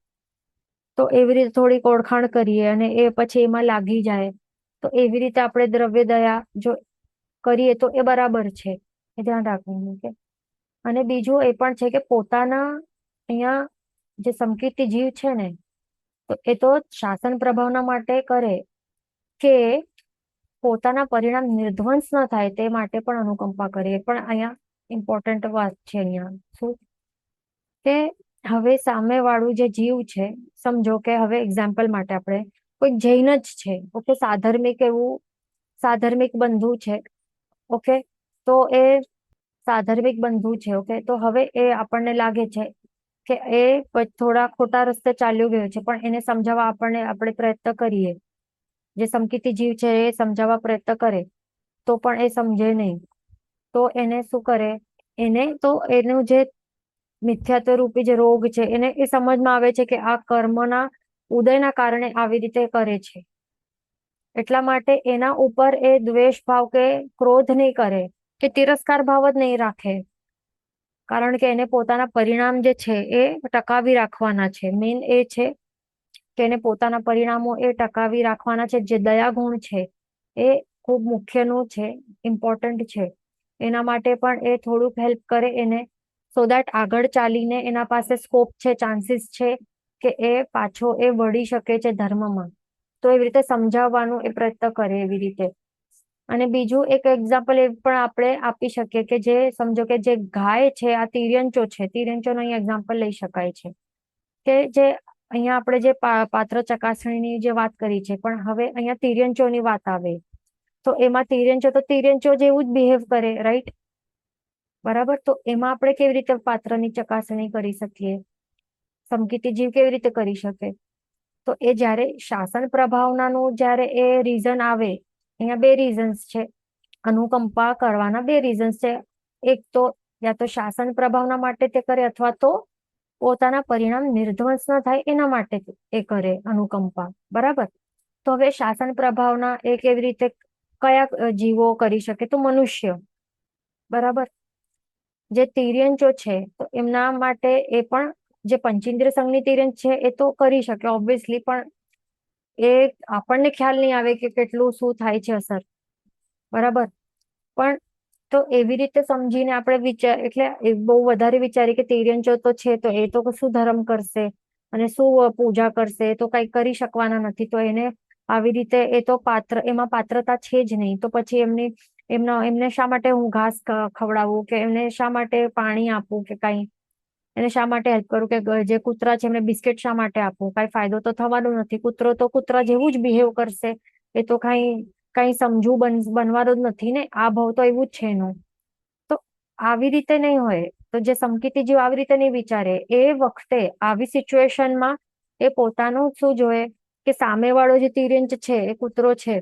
S1: તો એવી રીતે થોડીક ઓળખાણ કરીએ અને એ પછી એમાં લાગી જાય. તો એવી રીતે આપણે દ્રવ્ય દયા જો કરીએ તો એ બરાબર છે, એ ધ્યાન રાખવાનું. કે અને બીજું એ પણ છે કે પોતાના અહીંયા જે સંકિર્તી જીવ છે ને, તો એ તો શાસન પ્રભાવના માટે કરે કે પોતાના પરિણામ નિર્ધ્વંસ ન થાય તે માટે પણ અનુકંપા કરીએ. પણ અહીંયા ઇમ્પોર્ટન્ટ વાત છે અહીંયા શું કે હવે સામે વાળું જે જીવ છે, સમજો કે હવે એક્ઝામ્પલ માટે આપણે કોઈ જૈન જ છે, ઓકે, સાધર્મિક બંધુ છે, ઓકે, તો એ સાધર્મિક બંધુ છે, ઓકે, તો હવે એ આપણને લાગે છે કે એ થોડા ખોટા રસ્તે ચાલ્યો ગયો છે, પણ એને સમજાવવા આપણે પ્રયત્ન કરીએ. જે સમકીતી જીવ છે એ સમજાવવા પ્રયત્ન કરે તો પણ એ સમજે નહીં. તો એને શું કરે, એને તો એનું જે મિથ્યાત્વ રૂપી જે રોગ છે એને એ સમજમાં આવે છે કે આ કર્મના ઉદયના કારણે આવી રીતે કરે છે. એટલા માટે એના ઉપર એ દ્વેષ ભાવ કે ક્રોધ નહીં કરે કે તિરસ્કાર ભાવ જ નહીં રાખે. કારણ કે એને પોતાના પરિણામ જે છે એ ટકાવી રાખવાના છે. મેઇન એ છે કે એને પોતાના પરિણામો એ ટકાવી રાખવાના છે. જે દયા ગુણ છે એ ખૂબ મુખ્યનું છે, ઇમ્પોર્ટન્ટ છે. એના માટે પણ એ થોડુંક હેલ્પ કરે એને, સો દેટ આગળ ચાલીને એના પાસે સ્કોપ છે, ચાન્સીસ છે કે એ પાછો એ વળી શકે છે ધર્મમાં. તો એવી રીતે સમજાવવાનું એ પ્રયત્ન કરે એવી રીતે. અને બીજું એક એક્ઝામ્પલ એ પણ આપણે આપી શકીએ કે જે સમજો કે જે ગાય છે, આ તિર્યંચો છે, તિર્યંચોનો અહીંયા એક્ઝામ્પલ લઈ શકાય છે કે જે અહીંયા આપણે જે પાત્ર ચકાસણીની જે વાત કરી છે, પણ હવે અહીંયા તિર્યંચોની વાત આવે તો એમાં તિર્યંચો જેવું જ બિહેવ કરે, રાઈટ? બરાબર. તો એમાં આપણે કેવી રીતે પાત્રની ચકાસણી કરી શકીએ? સમકીતી જીવ કેવી રીતે કરી શકે? તો એ જ્યારે શાસન પ્રભાવનાનું જ્યારે એ રીઝન આવે, અહીંયા બે રીઝન્સ છે અનુકંપા કરવાના, બે રીઝન્સ છે. એક તો યા તો શાસન પ્રભાવના માટે તે કરે અથવા તો પોતાના પરિણામ નિર્ધ્વંસ ન થાય એના માટે એ કરે અનુકંપા. બરાબર. તો હવે શાસન પ્રભાવના એ કેવી રીતે કયા જીવો કરી શકે? તો મનુષ્ય. બરાબર. જે તિર્યંચો છે તો એમના માટે એ પણ જે પંચેન્દ્રિય સંઘની તિર્યંચ છે એ તો કરી શકે ઓબ્વિયસલી, પણ એ આપણને ખ્યાલ નહીં આવે કે કેટલું શું થાય છે અસર. બરાબર. પણ તો એવી રીતે સમજીને આપણે એટલે બહુ વધારે વિચારી કે તિર્યંચો તો છે તો એ તો શું ધર્મ કરશે અને શું પૂજા કરશે, તો કઈ કરી શકવાના નથી. તો એને આવી રીતે એ તો એમાં પાત્રતા છે જ નહીં. તો પછી એમને શા માટે હું ઘાસ ખવડાવું કે એમને શા માટે પાણી આપવું કે કઈ એને શા માટે હેલ્પ કરું કે જે કૂતરા છે એમને બિસ્કિટ શા માટે આપવું? કઈ ફાયદો તો થવાનો નથી. કૂતરો તો કૂતરા જેવું જ બિહેવ કરશે. એ તો કઈ સમજુ બનવાનો જ નથી ને. આ ભાવ તો એવું જ છે એનું. તો આવી રીતે નહીં હોય. તો જે સમકીતી જીવ આવી રીતે નહીં વિચારે. એ વખતે આવી સિચ્યુએશનમાં એ પોતાનું શું જોએ કે સામેવાળો જે તિર્યંચ છે એ કૂતરો છે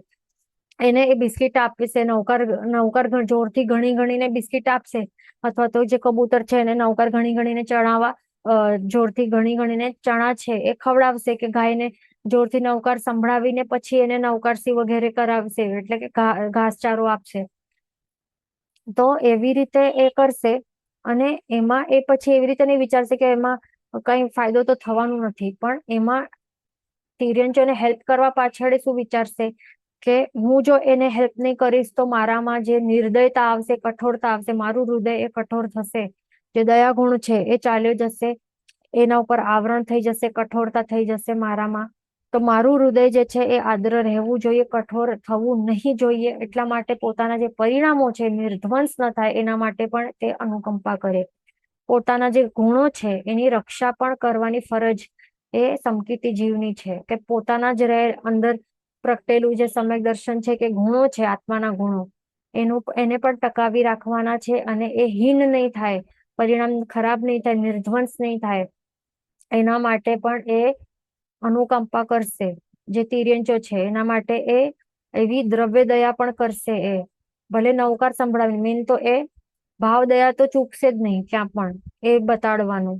S1: એને એ બિસ્કિટ આપશે, નૌકર જોરથી ઘણી ઘણીને બિસ્કિટ આપશે, અથવા તો જે કબૂતર છે એને નૌકર ઘણી ઘણીને જોરથી ઘણી ઘણીને ચણા છે એ ખવડાવશે કે ગાયને જોરથી નૌકર સંભળાવીને પછી એને નૌકરસી વગેરે કરાવશે, એટલે કે ઘાસચારો આપશે. તો એવી રીતે એ કરશે અને એમાં એ પછી એવી રીતે નહીં વિચારશે કે એમાં કઈ ફાયદો તો થવાનું નથી. પણ એમાં તિર્યંચોને હેલ્પ કરવા પાછળ શું વિચારશે કે હું જો એને હેલ્પ નહીં કરીશ તો મારામાં જે નિર્દયતા આવશે, કઠોરતા આવશે, મારું હૃદય એ કઠોર થશે, જે દયા ગુણ છે એ ચાલ્યો જશે, એના ઉપર આવરણ થઈ જશે, કઠોરતા થઈ જશે મારામાં. તો મારું હૃદય જે છે એ આદ્ર રહેવું જોઈએ, કઠોર થવું નહીં જોઈએ. એટલા માટે પોતાના જે પરિણામો છે નિર્ધ્વંસ ન થાય એના માટે પણ તે અનુકંપા કરે. પોતાના જે ગુણો છે એની રક્ષા પણ કરવાની ફરજ એ સમકીતી જીવની છે કે પોતાના જ અંદર પ્રગટેલું જે સમ્યક દર્શન છે કે ગુણો છે, આત્માના ગુણો, એને પણ ટકાવી રાખવાના છે અને એ હીન નહીં થાય, પરિણામ ખરાબ નહીં થાય, નિર્ધ્વંસ નહીં થાય, એના માટે પણ એ અનુકંપા કરશે. જે તિર્યંચો છે એના માટે એ એવી દ્રવ્ય દયા પણ કરશે. એ ભલે નૌકાર સંભળાવી, મેન તો એ ભાવ દયા તો ચૂકશે જ નહીં ક્યાં પણ એ બતાડવાનું.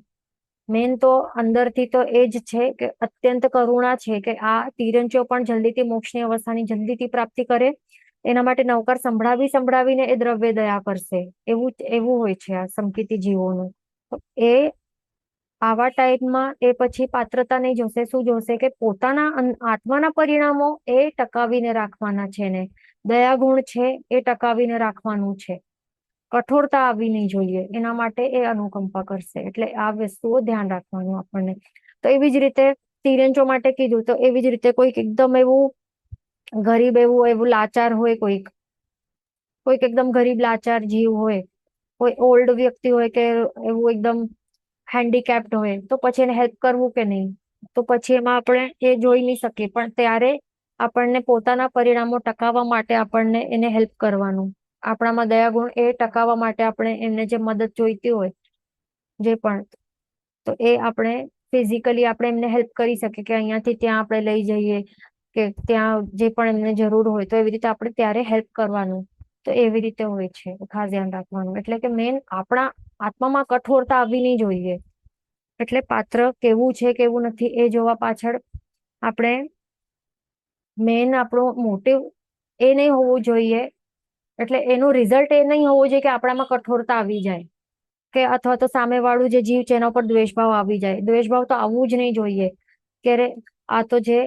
S1: મેન તો અંદરથી તો એ જ છે કે અત્યંત કરુણા છે કે આ તિરંચો પણ જલ્દીથી મોક્ષની અવસ્થાની જલ્દીથી પ્રાપ્તિ કરે, એના માટે નવકાર સંભળાવીને એ દ્રવ્ય દયા કરશે. એવું એવું હોય છે આ સંકેતી જીવોનું. તો એ આવા ટાઈપમાં એ પછી પાત્રતા નહીં જોશે, શું જોશે કે પોતાના આત્માના પરિણામો એ ટકાવીને રાખવાના છે ને દયા ગુણ છે એ ટકાવીને રાખવાનું છે. કઠોરતા આવવી નહીં જોઈએ, એના માટે એ અનુકંપા કરશે. એટલે આ વસ્તુઓ ધ્યાન રાખવાનું આપણને. તો એવી જ રીતે તિરંચો માટે કીધું, તો એવી જ રીતે કોઈક એકદમ એવું ગરીબ એવું એવું લાચાર હોય, કોઈક કોઈક એકદમ ગરીબ લાચાર જીવ હોય, કોઈ ઓલ્ડ વ્યક્તિ હોય કે એવું એકદમ હેન્ડીકેપ્ડ હોય, તો પછી એને હેલ્પ કરવું કે નહીં? તો પછી એમાં આપણે એ જોઈ નહીં શકીએ, પણ ત્યારે આપણને પોતાના પરિણામો ટકાવવા માટે આપણને એને હેલ્પ કરવાનું. આપણામાં દયા ગુણ એ ટકાવવા માટે આપણે એમને જે મદદ જોઈતી હોય, જે પણ, તો એ આપણે ફિઝિકલી આપણે એમને હેલ્પ કરી શકીએ કે અહીંયાથી ત્યાં આપણે લઈ જઈએ કે ત્યાં જે પણ એમને જરૂર હોય, તો એવી રીતે આપણે ત્યારે હેલ્પ કરવાનું. તો એવી રીતે હોય છે, ખાસ ધ્યાન રાખવાનું. એટલે કે મેન આપણા આત્મામાં કઠોરતા આવવી નહીં જોઈએ. એટલે પાત્ર કેવું છે કેવું નથી એ જોવા પાછળ આપણે મેન આપણો મોટિવ એ નહીં હોવું જોઈએ. એટલે એનું રિઝલ્ટ એ નહીં હોવું જોઈએ કે આપણામાં કઠોરતા આવી જાય કે અથવા તો સામેવાળું જે જીવ છે એના ઉપર દ્વેષભાવ આવી જાય. દ્વેષભાવ તો આવવું જ નહીં જોઈએ. ક્યારે આ તો જે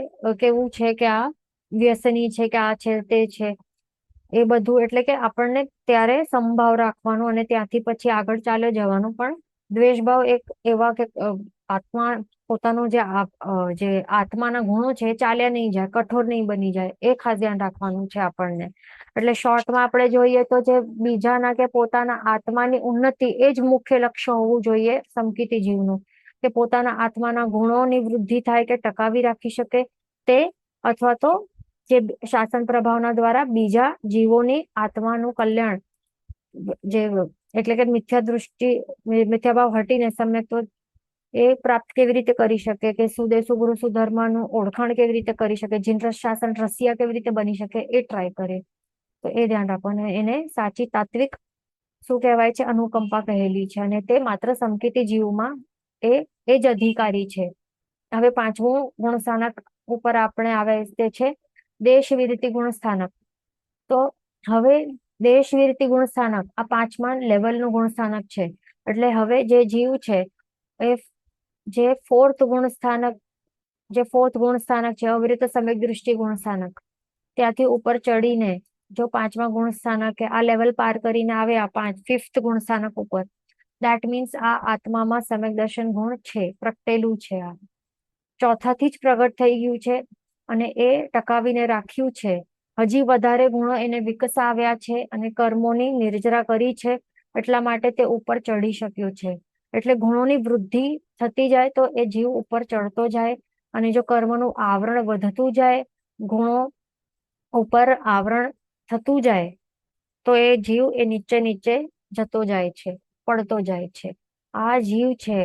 S1: કેવું છે કે આ વ્યસની છે કે આ છે તે છે, એ બધું. એટલે કે આપણને ત્યારે સમભાવ રાખવાનો અને ત્યાંથી પછી આગળ ચાલે જવાનું. પણ દ્વેષભાવ એક એવા કે આત્મા પોતાનું જે આત્માના ગુણો છે એ ચાલ્યા નહીં જાય, કઠોર નહીં બની જાય, એ ખાસ ધ્યાન રાખવાનું છે આપણને. એટલે શોર્ટમાં આપણે જોઈએ તો જે બીજાના કે પોતાના આત્માની ઉન્નતિ એ જ મુખ્ય લક્ષ્ય હોવું જોઈએ સંકિતી જીવનું. કે પોતાના આત્માના ગુણોની વૃદ્ધિ થાય કે ટકાવી રાખી શકે તે, અથવા તો જે શાસન પ્રભાવના દ્વારા બીજા જીવોની આત્માનું કલ્યાણ, જે એટલે કે મિથ્યાભાવ હટીને સમ્યક્ત્વ એ પ્રાપ્ત કેવી રીતે કરી શકે, કે સુદેશુ ગુરુ સુધર્મનું ઓળખાણ કેવી રીતે કરી શકે, જીનરસ શાસન રસિયા કેવી રીતે બની શકે, એ ટ્રાય કરે. તો એ ધ્યાન રાખવાનું. એને સાચી તાત્વિક શું કહેવાય છે અનુકંપા કહેલી છે, અને તે માત્ર સંકેતી જીવમાં એ જ અધિકારી છે. હવે 5મું ગુણસ્થાનક ઉપર આપણે આવે તે છે દેશ વિરતિ ગુણ સ્થાનક. તો હવે દેશ વિરતિ ગુણ સ્થાનક આ 5મા લેવલનું ગુણ સ્થાનક છે. એટલે હવે જે જીવ છે એ જે ફોર્થ ગુણ સ્થાનક છે અવિરત સમ્યક દૃષ્ટિ ગુણ સ્થાનક, ત્યાંથી ઉપર ચડીને જો 5મા ગુણ સ્થાનક આ લેવલ પાર કરીને આવે, આ 5th ગુણ સ્થાનક ઉપર, દેટ મીન્સ આ આત્મામાં સમ્યક દર્શન ગુણ છે, પ્રગટેલું છે. આ ચોથાથી જ પ્રગટ થઈ ગયું છે અને એ ટકાવીને રાખ્યું છે. હજી વધારે ગુણો એને વિકસાવ્યા છે અને કર્મોની નિર્જરા કરી છે, એટલા માટે તે ઉપર ચડી શક્યો છે. એટલે ગુણોની વૃદ્ધિ થતી જાય તો એ જીવ ઉપર ચડતો જાય, અને જો કર્મનું આવરણ વધતું જાય, ગુણો ઉપર આવરણ થતું જાય, તો એ જીવ એ નીચે નીચે જતો જાય છે, પડતો જાય છે. આ જીવ છે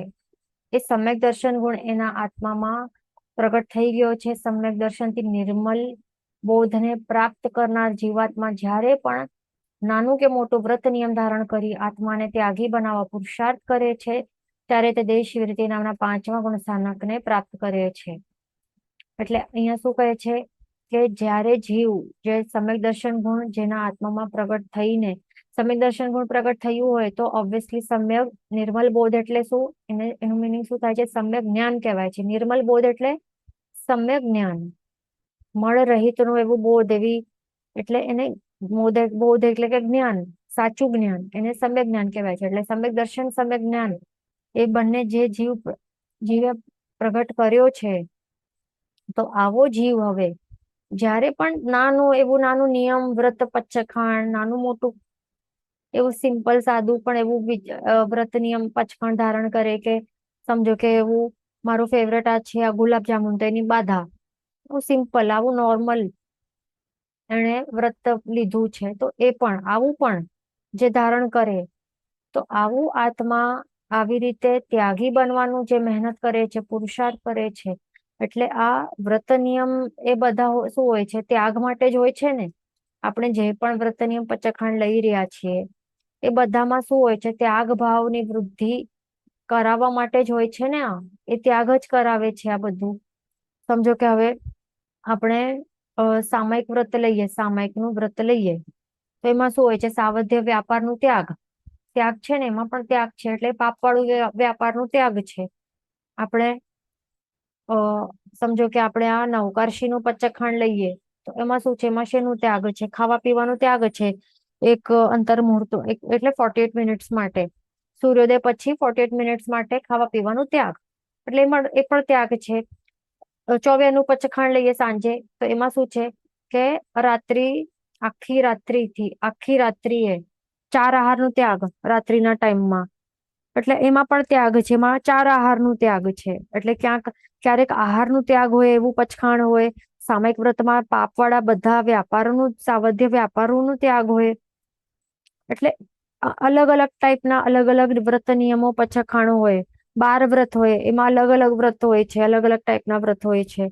S1: એ સમ્યક દર્શન ગુણ એના આત્મામાં પ્રગટ થઈ ગયો છે. સમ્યક દર્શનથી નિર્મલ બોધને પ્રાપ્ત કરનાર જીવાત્મા જ્યારે પણ નાનું કે મોટું વ્રત નિયમ ધારણ કરી આત્માને ત્યાગી બનાવવા પુરુષાર્થ કરે છે, ત્યારે તે દેશ વિરતિ નામના 5મા ગુણ સ્થાનકને પ્રાપ્ત કરે છે. એટલે અહીંયા શું કહે છે કે જ્યારે જીવ જે સમ્યક દર્શન ગુણ જેના આત્મામાં પ્રગટ થઈને સમ્યક દર્શન ગુણ પ્રગટ થયું હોય, તો ઓબ્વિયસલી સમ્યક નિર્મલ બોધ એટલે શું, એનું મિનિંગ શું થાય છે? સમ્યક જ્ઞાન કહેવાય છે. નિર્મલ બોધ એટલે સમ્યક જ્ઞાન, મળ રહિતનું એવું બોધ, એવી એટલે એને બોધ એટલે કે જ્ઞાન, સાચું જ્ઞાન, એને સમ્યક જ્ઞાન કહેવાય છે. એટલે સમ્યક દર્શન, સમ્યક જ્ઞાન એ બંને જે જીવે પ્રગટ કર્યો છે, તો આવો જીવ હવે જ્યારે પણ નાનું નિયમ વ્રત પચ્ચખાણ, નાનું મોટું એવું સિમ્પલ સાદું પણ એવું વ્રત નિયમ પચખણ ધારણ કરે, કે સમજો કે એવું મારું ફેવરેટ આ છે આ ગુલાબ જામુન, તો એની બાધા, સિમ્પલ આવું નોર્મલ એને વ્રત લીધું છે, તો એ પણ આવું પણ જે ધારણ કરે, તો આવું આત્મા આવી રીતે ત્યાગી બનવાનું જે મહેનત કરે છે, પુરુષાર્થ કરે છે. એટલે આ વ્રત નિયમ એ બધા શું હોય છે? ત્યાગ માટે જ હોય છે ને. આપણે જે પણ વ્રત નિયમ પચખાંડ લઈ રહ્યા છીએ એ બધામાં શું હોય છે? ત્યાગ ભાવની વૃદ્ધિ કરાવવા માટે જ હોય છે ને આ, એ ત્યાગ જ કરાવે છે આ બધું. સમજો કે હવે આપણે સામાયિક વ્રત લઈએ, સામાયિક નું વ્રત લઈએ, તો એમાં શું હોય છે? સાવધ્ય વ્યાપારનું ત્યાગ. ત્યાગ છે ને એમાં પણ ત્યાગ છે, એટલે પાપ વાળું વ્યાપારનું ત્યાગ છે. આપણે અ સમજો કે આપણે આ નવકારશી નું પચખાણ લઈએ, તો એમાં શું છે? એમાં શેનું ત્યાગ છે? ખાવા પીવાનું ત્યાગ છે. એક અંતર મુહૂર્ત એટલે 48 મિનિટ્સ માટે, સૂર્યોદય પછી 48 મિનિટ્સ માટે ખાવા પીવાનું ત્યાગ, એટલે એમાં એ પણ ત્યાગ છે. ચોવ્યાનું પચખાણ લઈએ સાંજે, તો એમાં શું છે કે રાત્રિ, આખી રાત્રિએ 4 આહારનો ત્યાગ રાત્રિના ટાઈમમાં, એટલે એમાં પણ ત્યાગ છે. એમાં 4 આહારનું ત્યાગ છે. એટલે ક્યારેક આહારનું ત્યાગ હોય એવું પચખાણ હોય, સામાયિક વ્રતમાં પાપવાળા બધા વ્યાપારોનું, સાવધ્ય વ્યાપારોનું ત્યાગ હોય. એટલે અલગ અલગ ટાઈપના અલગ અલગ વ્રત નિયમો પચખાણો હોય. 12 વ્રત હોય, એમાં અલગ અલગ વ્રત હોય છે, અલગ અલગ ટાઈપના વ્રત હોય છે.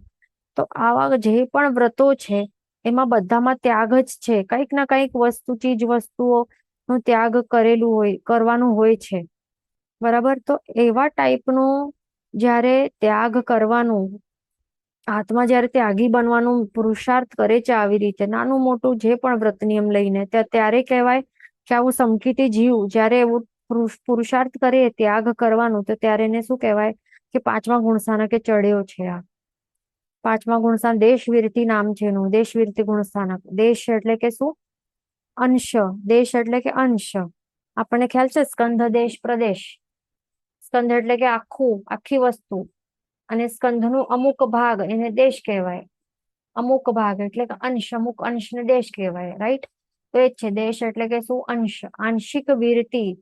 S1: તો આવા જે પણ વ્રતો છે, એમાં બધામાં ત્યાગ જ છે. કંઈક ના કંઈક ચીજ વસ્તુઓ નો ત્યાગ કરવાનું હોય છે. બરાબર? તો એવા ટાઈપનું જ્યારે ત્યાગ કરવાનું, આત્મા જ્યારે ત્યાગી બનવાનું પુરુષાર્થ કરે છે, આવી રીતે નાનું મોટું જે પણ વ્રત નિયમ લઈને, ત્યારે કહેવાય કે આવું સમકીતી જીવ જ્યારે એવું પુરુષાર્થ કરે ત્યાગ કરવાનું, તો ત્યારે એને શું કહેવાય કે 5મા ગુણસ્થાનકે કે ચડ્યો છે. આ 5મા ગુણસ્થાન દેશવીરતી નામ છે એનું, દેશવીરતી ગુણસ્થાનક. દેશ એટલે કે શું? અંશ. દેશ એટલે કે અંશ. આપણને ખ્યાલ છે સ્કંધ, દેશ, પ્રદેશ. સ્કંધ એટલે કે આખી વસ્તુ, અને સ્કંધનું અમુક ભાગ એને દેશ કહેવાય. અમુક ભાગ એટલે કે અંશ, અમુક અંશને દેશ કહેવાય. રાઈટ? તો એ જ છે દેશ એટલે કે શું? અંશ. આંશિક વીરતી.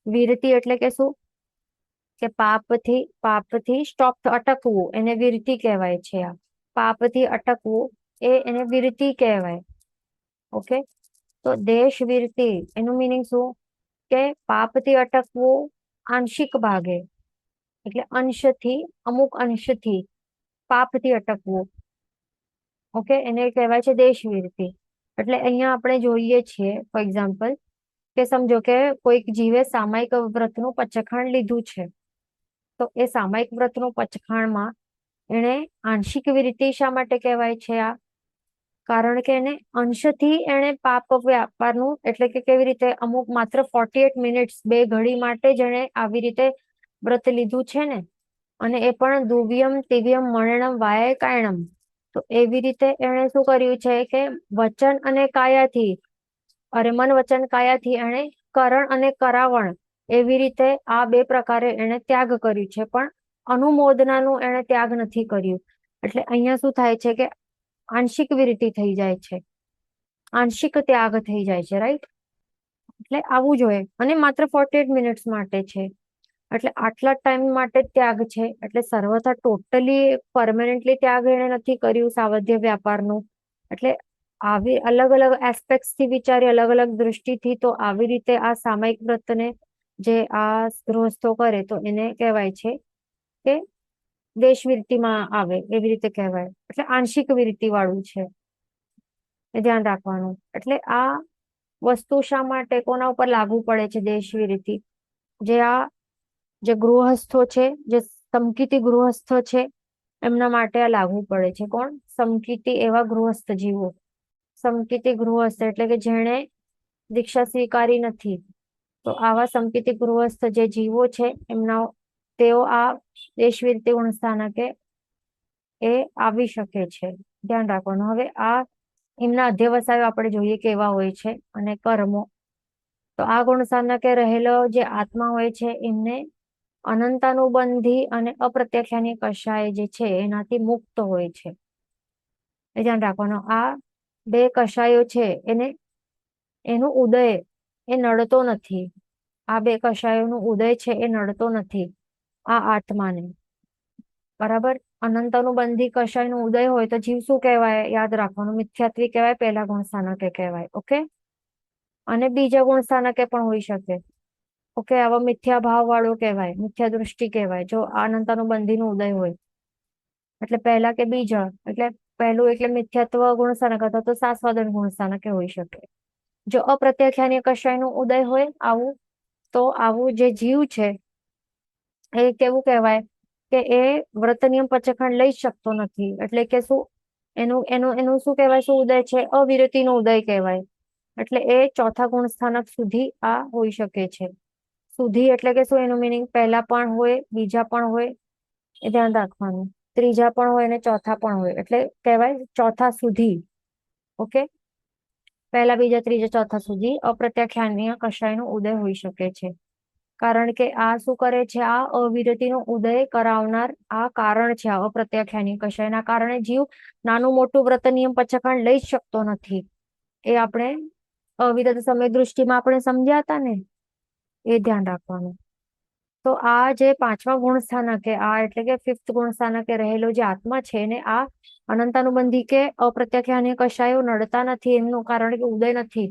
S1: વીરતી એટલે કે શું? કે પાપથી સ્ટોપ, અટકવું, એને વીરતી કહેવાય છે. આ પાપથી અટકવું એને વીરતી કહેવાય. ઓકે? તો દેશ વીરતી એનું મિનિંગ શું? કે પાપથી અટકવું આંશિક ભાગે, એટલે અંશથી, અમુક અંશથી પાપથી અટકવું. ઓકે? એને કહેવાય છે દેશવીરતી. એટલે અહીંયા આપણે જોઈએ છીએ, ફોર એક્ઝામ્પલ, કે સમજો કે કોઈક જીવે સામાયિક વ્રતનું પચખાણ લીધું છે, તો એ સામાયિક વ્રતનું પચખાણમાં એને આંશિક વિરતિ શા માટે કહેવાય છે? આ કારણ કે એને અંશથી એને પાપ વ્યાપારનું, એટલે કે કેવી રીતે અમુક માત્ર 48 મિનિટ્સ, 2 ઘડી માટે જ એને આવી રીતે વ્રત લીધું છે ને, અને એ પણ દુવ્યમ તિવ્યમ મરણમ વાય કાયણમ. તો એવી રીતે એને શું કર્યું છે કે વચન અને કાયાથી, મન વચન કાયાથી એને કરણ અને કરાવણ, એવી રીતે આ 2 પ્રકારે એને ત્યાગ કર્યું છે, પણ અનુમોદનાનું એને ત્યાગ નથી કર્યું. એટલે અહીંયા શું થાય છે કે આંશિક વિરતિ થઈ જાય છે, આંશિક ત્યાગ થઈ જાય છે. રાઈટ? એટલે આવું જોઈએ. અને માત્ર 48 મિનિટ્સ માટે છે, એટલે આટલા ટાઈમ માટે ત્યાગ છે. એટલે સર્વથા ટોટલી પરમાનન્ટલી ત્યાગ એને નથી કર્યું સાવધ્ય વ્યાપારનું. એટલે આવી અલગ અલગ એસ્પેક્ટ થી વિચારી, અલગ અલગ દ્રષ્ટિથી, તો આવી રીતે આ સામાયિક વ્રતને જે આ ગૃહસ્થો કરે, તો એને કહેવાય છે કે દેશવીરતીમાં આવે, એવી રીતે કહેવાય. એટલે આંશિક વિરતિ વાળું છે, એ ધ્યાન રાખવાનું. એટલે આ વસ્તુ શા માટે કોના ઉપર લાગુ પડે છે? દેશવીરતિ જે ગૃહસ્થો છે, જે સમકીતી ગૃહસ્થો છે, એમના માટે આ લાગુ પડે છે. કોણ? સમકીતી એવા ગૃહસ્થ જીવો. સમકીતી ગૃહસ્થ એટલે કે જેણે દીક્ષા સ્વીકારી નથી, તો આવા સમકીતી ગૃહસ્થ જે જીવો છે, તેઓ આ દેશવીરતી ગુણસ્થાનકે એ આવી શકે છે. ધ્યાન રાખવાનું. હવે આ એમના અધ્યવસાયો આપણે જોઈએ કેવા હોય છે, અને કર્મો. તો આ ગુણસ્થાનકે રહેલો જે આત્મા હોય છે, એમને અનંતાનુબંધી અને અપ્રત્યક્ષાની કષાય જે છે, એનાથી મુક્ત હોય છે. એ ધ્યાન રાખવાનું. આ 2 કષાયો છે, એનું ઉદય એ નડતો નથી. આ 2 કષાયોનું ઉદય છે એ નડતો નથી આ આત્માને. બરાબર? અનંતાનુબંધી કષાયનો ઉદય હોય તો જીવ શું કહેવાય? યાદ રાખવાનું. મિથ્યાત્વી કહેવાય, પહેલા ગુણસ્થાનકે કહેવાય. ઓકે? અને બીજા ગુણસ્થાનકે પણ હોઈ શકે. ઓકે? આવા મિથ્યા ભાવ વાળો કહેવાય, મિથ્યા દૃષ્ટિ કહેવાય, જો અનંતાનુબંધી નો ઉદય હોય. એટલે પહેલા કે બીજા, એટલે પહેલું એટલે મિથ્યાત્વ ગુણસ્થાનક, અથવા તો સાસ્વાદન ગુણસ્થાનકે હોઈ શકે. જો અપ્રત્યક્ષાની કષાયનો ઉદય હોય આવું, તો આવું જે જીવ છે એ કેવું કહેવાય કે એ વ્રત નિયમ પચખંડ લઈ શકતો નથી. એટલે કે શું એનું એનું એનું શું કહેવાય, શું ઉદય છે, અવિરતિનો ઉદય કહેવાય. એટલે એ ચોથા ગુણ સ્થાનક સુધી આ હોઈ શકે છે. સુધી એટલે કે શું, એનું મિનિંગ પહેલા પણ હોય, બીજા પણ હોય, એ ધ્યાન રાખવાનું, ત્રીજા પણ હોય અને ચોથા પણ હોય, એટલે કહેવાય ચોથા સુધી. ઓકે, પહેલા, બીજા, ત્રીજા, ચોથા સુધી અપ્રત્યાખ્યાનીય કષાયનો ઉદય હોઈ શકે છે. કારણ કે આ શું કરે છે, આ અવિરતિનો ઉદય કરાવનાર આ કારણ છે. આ અપ્રત્યાખ્યાની કષાયના કારણે જીવ નાનું મોટું વ્રત નિયમ પચખંડ લઈ શકતો નથી. એ આપણે અવિરત સમય દૃષ્ટિમાં આપણે સમજ્યા હતા ને, એ ધ્યાન રાખવાનું. તો આ જે પાંચમા ગુણ સ્થાનકે, આ એટલે કે ફિફ્થ ગુણ સ્થાનકે રહેલો જે આત્મા છે ને, આ અનંતાનુબંધી કે અપ્રત્યાખ્યાની કશાયો નડતા નથી. એમનું કારણ કે ઉદય નથી,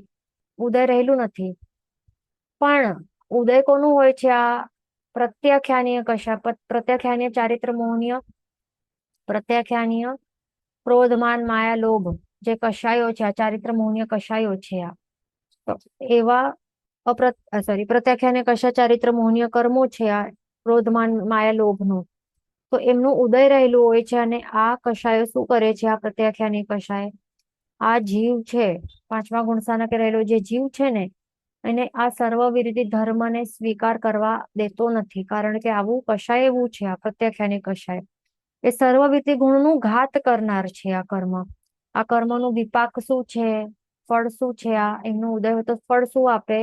S1: ઉદય રહેલું નથી. પણ ઉદય કોનું હોય છે? આ પ્રત્યાખ્યાનીય કશા, પ્રત્યાખ્યાનીય ચારિત્ર મોહનીય, પ્રત્યાખ્યાનીય ક્રોધમાન માયા લોભ, જે કશાયો છે, આ ચારિત્ર મોહનીય કશાયો છે. આ તો એવા પ્રત્યાખ્યાને કશા ચારિત્ર મોહનીય કર્મો છે, આ ક્રોધમાન માયા લોભનું. તો એમનું ઉદય રહેલું હોય છે. અને આ કશાયો શું કરે છે? આ પ્રત્યાખ્યાની કશાય આ જીવ છે, પાંચમા ગુણસ્થાનકે રહેલો જે જીવ છે ને, એને આ સર્વવિરતિ ધર્મને સ્વીકાર કરવા દેતો નથી. કારણ કે આવું કશાય એવું છે, આ પ્રત્યાખ્યાની કશાય એ સર્વવિરતિ ગુણનું ઘાત કરનાર છે. આ કર્મ, આ કર્મનું વિપાક શું છે, ફળ શું છે? આ એમનું ઉદય હોય તો ફળ શું આપે?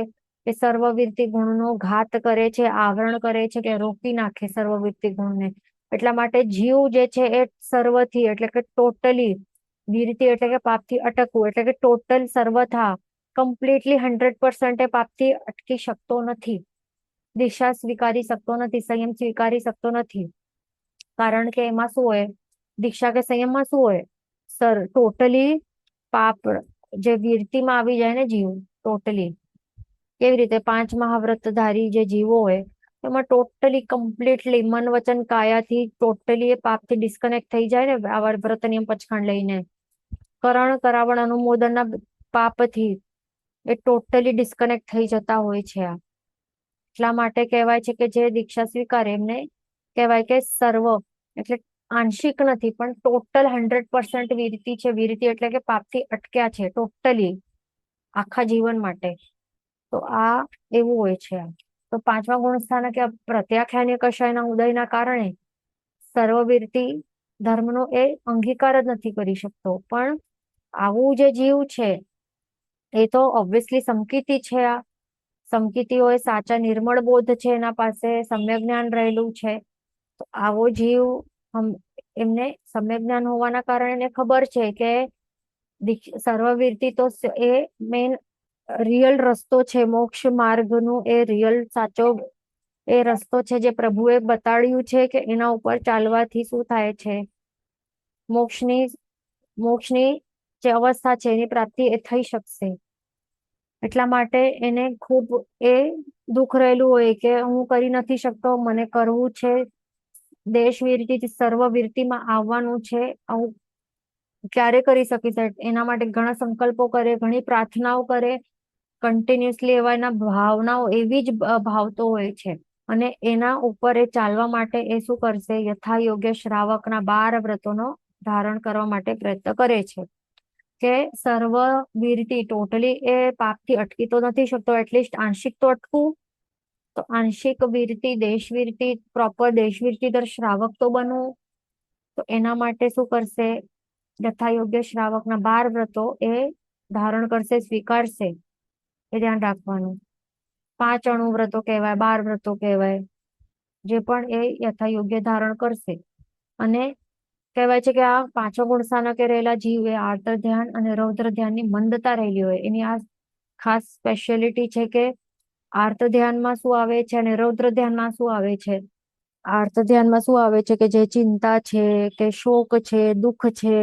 S1: એ સર્વવિરતિ ગુણનો ઘાત કરે છે, આવરણ કરે છે, કે રોકી નાખે સર્વવિરતિ ગુણને. એટલા માટે જીવ જે છે એ સર્વથી એટલે કે ટોટલી, વિરતિ એટલે કે પાપથી અટકવું, એટલે કે ટોટલ સર્વથા કમ્પ્લીટલી 100% એ પાપથી અટકી શકતો નથી. દિશા સ્વીકારી શકતો નથી, સંયમ સ્વીકારી શકતો નથી. કારણ કે એમાં શું હોય, દીક્ષા કે સંયમમાં શું હોય, ટોટલી પાપ જે વિરતિમાં આવી જાય ને જીવ, ટોટલી કેવી રીતે, પાંચ મહાવ્રતધારી જે જીવો હોય એમાં ટોટલી કમ્પ્લીટલી મન વચન કાયાથી ટોટલી એ પાપથી ડિસ્કનેક્ટ થઈ જાય ને, આવા વ્રત નિયમ પચખંડ લઈને, કરણ કરાવણ અનુમોદનના પાપથી એ ટોટલી ડિસ્કનેક્ટ થઈ જતા હોય છે. આ એટલા માટે કહેવાય છે કે જે દીક્ષા સ્વીકારે એમને કહેવાય કે સર્વ એટલે આંશિક નથી પણ ટોટલ 100% વિરતિ છે. વિરતિ એટલે કે પાપથી અટક્યા છે ટોટલી, આખા જીવન માટે. તો આ એવું હોય છે. તો પાંચમા ગુણ સ્થાન કે પ્રત્યાખ્યાની કશાયના ઉદયના કારણે સર્વવીરતી ધર્મનો એ અંગીકાર જ નથી કરી શકતો. પણ આવું જે જીવ છે એ તો ઓબ્વિયસલી સમકીતી છે. આ સમકીતી હોય, સાચા નિર્મળ બોધ છે, એના પાસે સમ્યક જ્ઞાન રહેલું છે. તો આવો જીવ એમને સમ્યક જ્ઞાન હોવાના કારણે એને ખબર છે કે સર્વવીરતી તો એ મેન રિયલ રસ્તો છે, મોક્ષ માર્ગનું એ રિયલ સાચો એ રસ્તો છે જે પ્રભુએ બતાડ્યું છે કે એના ઉપર ચાલવાથી શું થાય છે, મોક્ષની મોક્ષની જે અવસ્થા છે એની પ્રાપ્તિ એ થઈ શકશે. એટલા માટે એને ખૂબ એ દુઃખ રહેલું હોય કે હું કરી નથી શકતો, મને કરવું છે, દેશવીરથી સર્વવીરતીમાં આવવાનું છે, હું ક્યારે કરી શકીશ. એના માટે ઘણા સંકલ્પો કરે, ઘણી પ્રાર્થનાઓ કરે, કન્ટિન્યુઅસલી એવા એના ભાવનાઓ એવી જ ભાવતો હોય છે. અને એના ઉપર એ ચાલવા માટે એ શું કરશે, યથા યોગ્ય શ્રાવકના 12 વ્રતોનો ધારણ કરવા માટે પ્રયત્ન કરે છે. કે સર્વ વીરતી ટોટલી એ પાપથી અટકી તો નથી શકતો, એટલીસ્ટ આંશિક તો અટકવું. તો આંશિક વીરતી, દેશવીરતી, પ્રોપર દેશવીરતી દર શ્રાવક તો બનવું. તો એના માટે શું કરશે, યથા યોગ્ય શ્રાવકના 12 વ્રતો એ ધારણ કરશે, સ્વીકારશે. એ ધ્યાન રાખવાનું. 5 અણુવ્રતો કહેવાય, 12 વ્રતો કહેવાય, જે પણ એ યથા યોગ્ય ધારણ કરશે. અને કહેવાય છે કે આ પાંચમા ગુણ સ્થાનકે રહેલા જીવ એ આર્ત ધ્યાન અને રૌદ્ર ધ્યાનની મંદતા રહેલી હોય. એની આ ખાસ સ્પેશિયાલિટી છે કે આર્ત ધ્યાનમાં શું આવે છે અને રૌદ્ર ધ્યાનમાં શું આવે છે. આર્ત ધ્યાનમાં શું આવે છે કે જે ચિંતા છે, કે શોક છે, દુઃખ છે,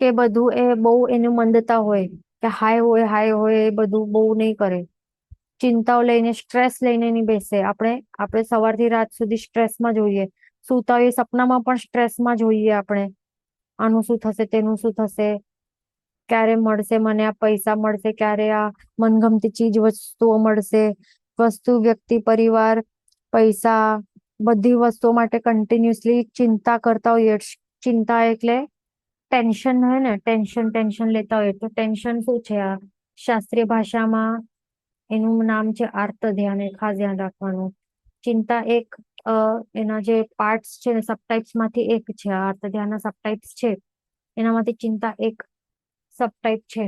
S1: કે બધું એ બહુ એની મંદતા હોય, કે હાય હોય એ બધું બહુ નહીં કરે. ચિંતાઓ લઈને, સ્ટ્રેસ લઈને નહીં બેસે. આપણે સવારથી રાત સુધી સ્ટ્રેસમાં જોઈએ, સૂતા હોય સપનામાં પણ સ્ટ્રેસમાં જોઈએ. આપણે આનું શું થશે, તેનું શું થશે, ક્યારે મળશે મને આ પૈસા, મળશે ક્યારે આ મનગમતી ચીજ વસ્તુઓ મળશે, વસ્તુ, વ્યક્તિ, પરિવાર, પૈસા, બધી વસ્તુઓ માટે કન્ટિન્યુઅસલી ચિંતા કરતા હોઈએ. ચિંતા એટલે ટેન્શન હોય ને, ટેન્શન લેતા હોય. તો ટેન્શન શું છે? આ શાસ્ત્રીય ભાષામાં એનું નામ છે આર્ત ધ્યાન. એ ખાસ ધ્યાન રાખવાનું. ચિંતા એક એના જે પાર્ટ્સ છે ને, સબટાઇપ્સ માંથી એક છે. આર્ત ધ્યાનના સબટાઇપ્સ છે, એનામાંથી ચિંતા એક સબટાઇપ છે.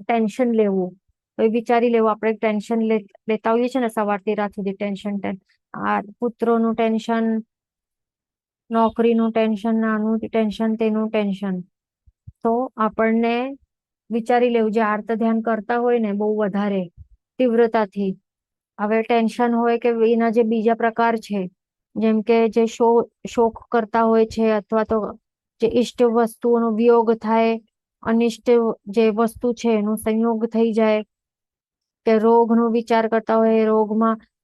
S1: ટેન્શન લેવું, તો એ વિચારી લેવું. આપણે ટેન્શન લેતા હોઈએ છે ને, સવારથી રાત સુધી ટેન્શન. આ પુત્રોનું ટેન્શન, નોકરીનું ટેન્શન, નાનું ટેન્શન, તેનું ટેન્શન. તો આપણને વિચારી લેવું, જે આર્ત ધ્યાન કરતા હોય ને બહુ વધારે તીવ્રતાથી, હવે ટેન્શન હોય કે એના જે બીજા પ્રકાર છે, જેમ કે જે શોક કરતા હોય છે, અથવા તો જે ઈષ્ટ વસ્તુઓનો વિયોગ થાય, અનિષ્ટ જે વસ્તુ છે એનો સંયોગ થઈ જાય, કે રોગનો વિચાર કરતા હોય,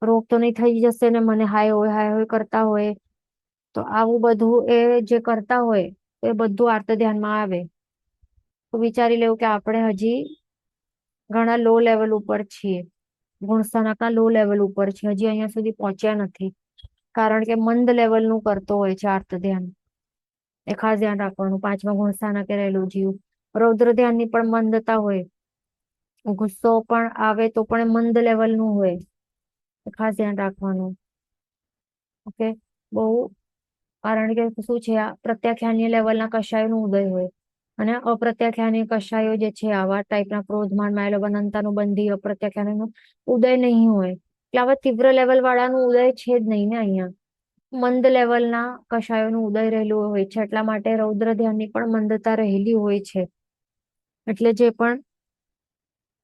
S1: રોગ તો નહીં થઈ જશે ને, મને હાય હોય કરતા હોય. તો આવું બધું એ જે કરતા હોય એ બધું આર્ત ધ્યાનમાં આવે. તો વિચારી લેવું કે આપણે હજી ઘણા લો લેવલ ઉપર છીએ, ગુણસ્થાનકના લો લેવલ ઉપર છીએ, હજી અહીંયા સુધી પહોંચ્યા નથી. કારણ કે મંદ લેવલનું કરતો હોય છે આર્ત ધ્યાન. એ ખાસ ધ્યાન રાખવાનું. 5મા ગુણસ્થાનકે રહેલું જીવ રૌદ્ર ધ્યાનની પણ મંદતા હોય. ગુસ્સો પણ આવે તો પણ એ મંદ લેવલનું હોય. એ ખાસ ધ્યાન રાખવાનું. ઓકે, બહુ. કારણ કે શું છે, આ પ્રત્યાખ્યાનીય લેવલના કષાયનું ઉદય હોય, અને અપ્રત્યાખ્યાનીય કષાયો જે છે, આવા ટાઈપના ક્રોધમાન માયલોભન અંતાનુબંધી અપ્રત્યાખ્યાનીનો ઉદય નહીં હોય. એટલે આવા તીવ્ર લેવલ વાળાનું ઉદય છે જ નહીં ને અહીંયા. મંદ લેવલના કષાયોનું ઉદય રહેલું હોય છે. એટલા માટે રૌદ્ર ધ્યાનની પણ મંદતા રહેલી હોય છે. એટલે જે પણ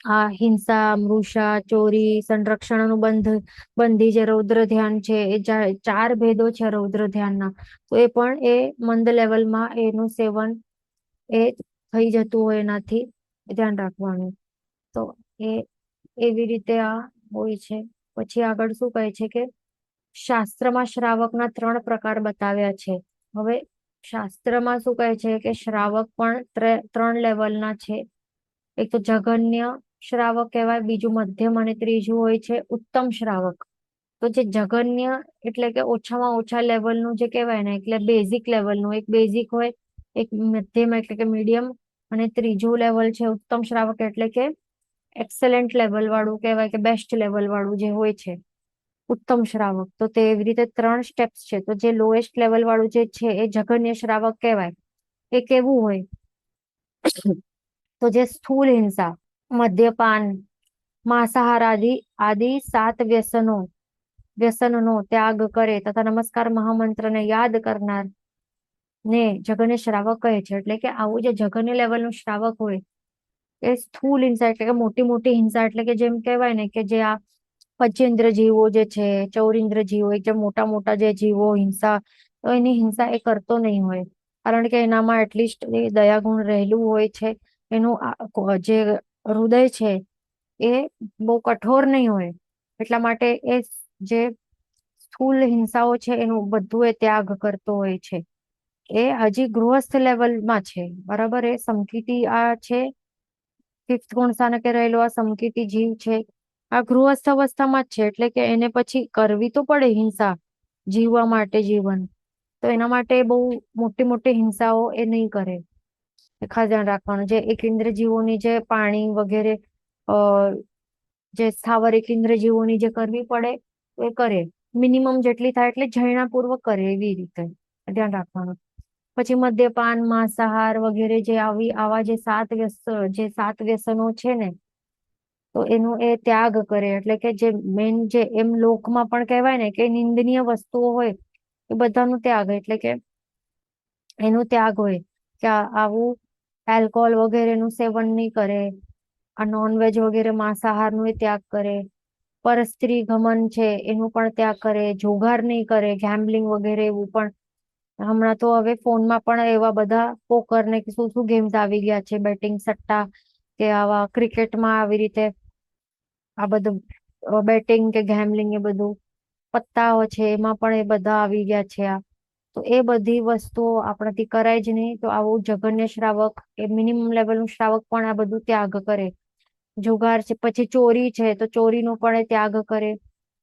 S1: આ હિંસા, મૃષા, ચોરી, સંરક્ષણનું બંધી જે રૌદ્ર ધ્યાન છે, એ 4 ભેદો છે રૌદ્ર ધ્યાનના. તો એ પણ એ મંદ લેવલમાં એનું સેવન એ થઈ જતું હોય, એનાથી ધ્યાન રાખવાનું. તો એ એવી રીતે આ હોય છે. પછી આગળ શું કહે છે કે શાસ્ત્રમાં શ્રાવકના 3 પ્રકાર બતાવ્યા છે. હવે શાસ્ત્રમાં શું કહે છે કે શ્રાવક પણ 3 લેવલના છે. એક તો જઘન્ય શ્રાવક કહેવાય, બીજું મધ્યમ, અને ત્રીજું હોય છે ઉત્તમ શ્રાવક. તો જે જઘન્ય એટલે કે ઓછામાં ઓછા લેવલનું જે કહેવાય ને, એટલે બેઝિક લેવલનું. એક બેઝિક હોય, એક મધ્યમ એટલે કે મીડિયમ, અને ત્રીજું લેવલ છે ઉત્તમ શ્રાવક, એટલે કે એક્સેલન્ટ લેવલ વાળું કહેવાય, કે બેસ્ટ લેવલ વાળું જે હોય છે ઉત્તમ શ્રાવક. તો તે એવી રીતે 3 સ્ટેપ્સ છે. તો જે લોએસ્ટ લેવલ વાળું જે છે એ જઘન્ય શ્રાવક કહેવાય. એ કેવું હોય? તો જે સ્થૂલ હિંસા, મદ્યપાન, માંસાહાર આદિ 7 વ્યસનનો ત્યાગ કરે તથા નમસ્કાર મહામંત્રને યાદ કરનાર ને જઘન્ય શ્રાવક કહે છે. એટલે કે આવું જે જઘન્ય લેવલનું શ્રાવક હોય એ સ્થૂલ હિંસા એટલે કે મોટી મોટી હિંસા, એટલે કે જેમ કહેવાય ને કે જે આ પંચેન્દ્ર જીવો જે છે, ચૌરિન્દ્ર જીવો, જે મોટા મોટા જે જીવો હિંસા, તો એની હિંસા એ કરતો નહીં હોય. કારણ કે એનામાં એટલીસ્ટ એ દયાગુણ રહેલું હોય છે. એનું જે હૃદય છે એ બહુ કઠોર નહીં હોય. એટલા માટે એ જે સ્થૂલ હિંસાઓ છે એનું બધું એ ત્યાગ કરતો હોય છે. એ હજી ગૃહસ્થ લેવલમાં છે, બરાબર. એ સમકીતી આ છે, 5th ગુણ સ્થાનકે રહેલો આ સમકીતી જીવ છે. આ ગૃહસ્થ અવસ્થામાં જ છે. એટલે કે એને પછી કરવી તો પડે હિંસા, જીવવા માટે જીવન. તો એના માટે બહુ મોટી મોટી હિંસાઓ એ નહીં કરે. ખાસ ધ્યાન રાખવાનું. જે એક ઇન્દ્રજીવોની જે પાણી વગેરે જે સ્થાવર એક ઇન્દ્રજીવોની જે કરવી પડે એ કરે. મિનિમમ જેટલી થાય એટલે જૈણાપૂર્વક કરે, એવી રીતે ધ્યાન રાખવાનું. પછી મદ્યપાન, માંસાહાર વગેરે જે આવા જે 7 વ્યસનો છે ને, તો એનું એ ત્યાગ કરે. એટલે કે જે મેન જે એમ લોકમાં પણ કહેવાય ને કે નિંદનીય વસ્તુઓ હોય એ બધાનું ત્યાગ. એટલે કે એનું ત્યાગ હોય કે આવું આલ્કોહોલ વગેરેનું સેવન નહીં કરે, આ નોનવેજ વગેરે માંસાહારનું એ ત્યાગ કરે, પરસ્ત્રી ગમન છે એનું પણ ત્યાગ કરે, જુગાર નહીં કરે, ગેમ્બલિંગ વગેરે એવું પણ. હમણાં તો હવે ફોનમાં પણ એવા બધા પોકર ને શું શું ગેમ્સ આવી ગયા છે, બેટિંગ સટ્ટા, કે આવા ક્રિકેટમાં આવી રીતે આ બધું બેટિંગ કે ગેમ્બલિંગ, એ બધું પત્તાઓ છે એમાં પણ એ બધા આવી ગયા છે. આ તો એ બધી વસ્તુઓ આપણાથી કરાય જ નહીં. તો આવું જઘન્ય શ્રાવક, એ મિનિમમ લેવલનું શ્રાવક પણ આ બધું ત્યાગ કરે. જુગાર છે, પછી ચોરી છે, તો ચોરીનો પણ એ ત્યાગ કરે.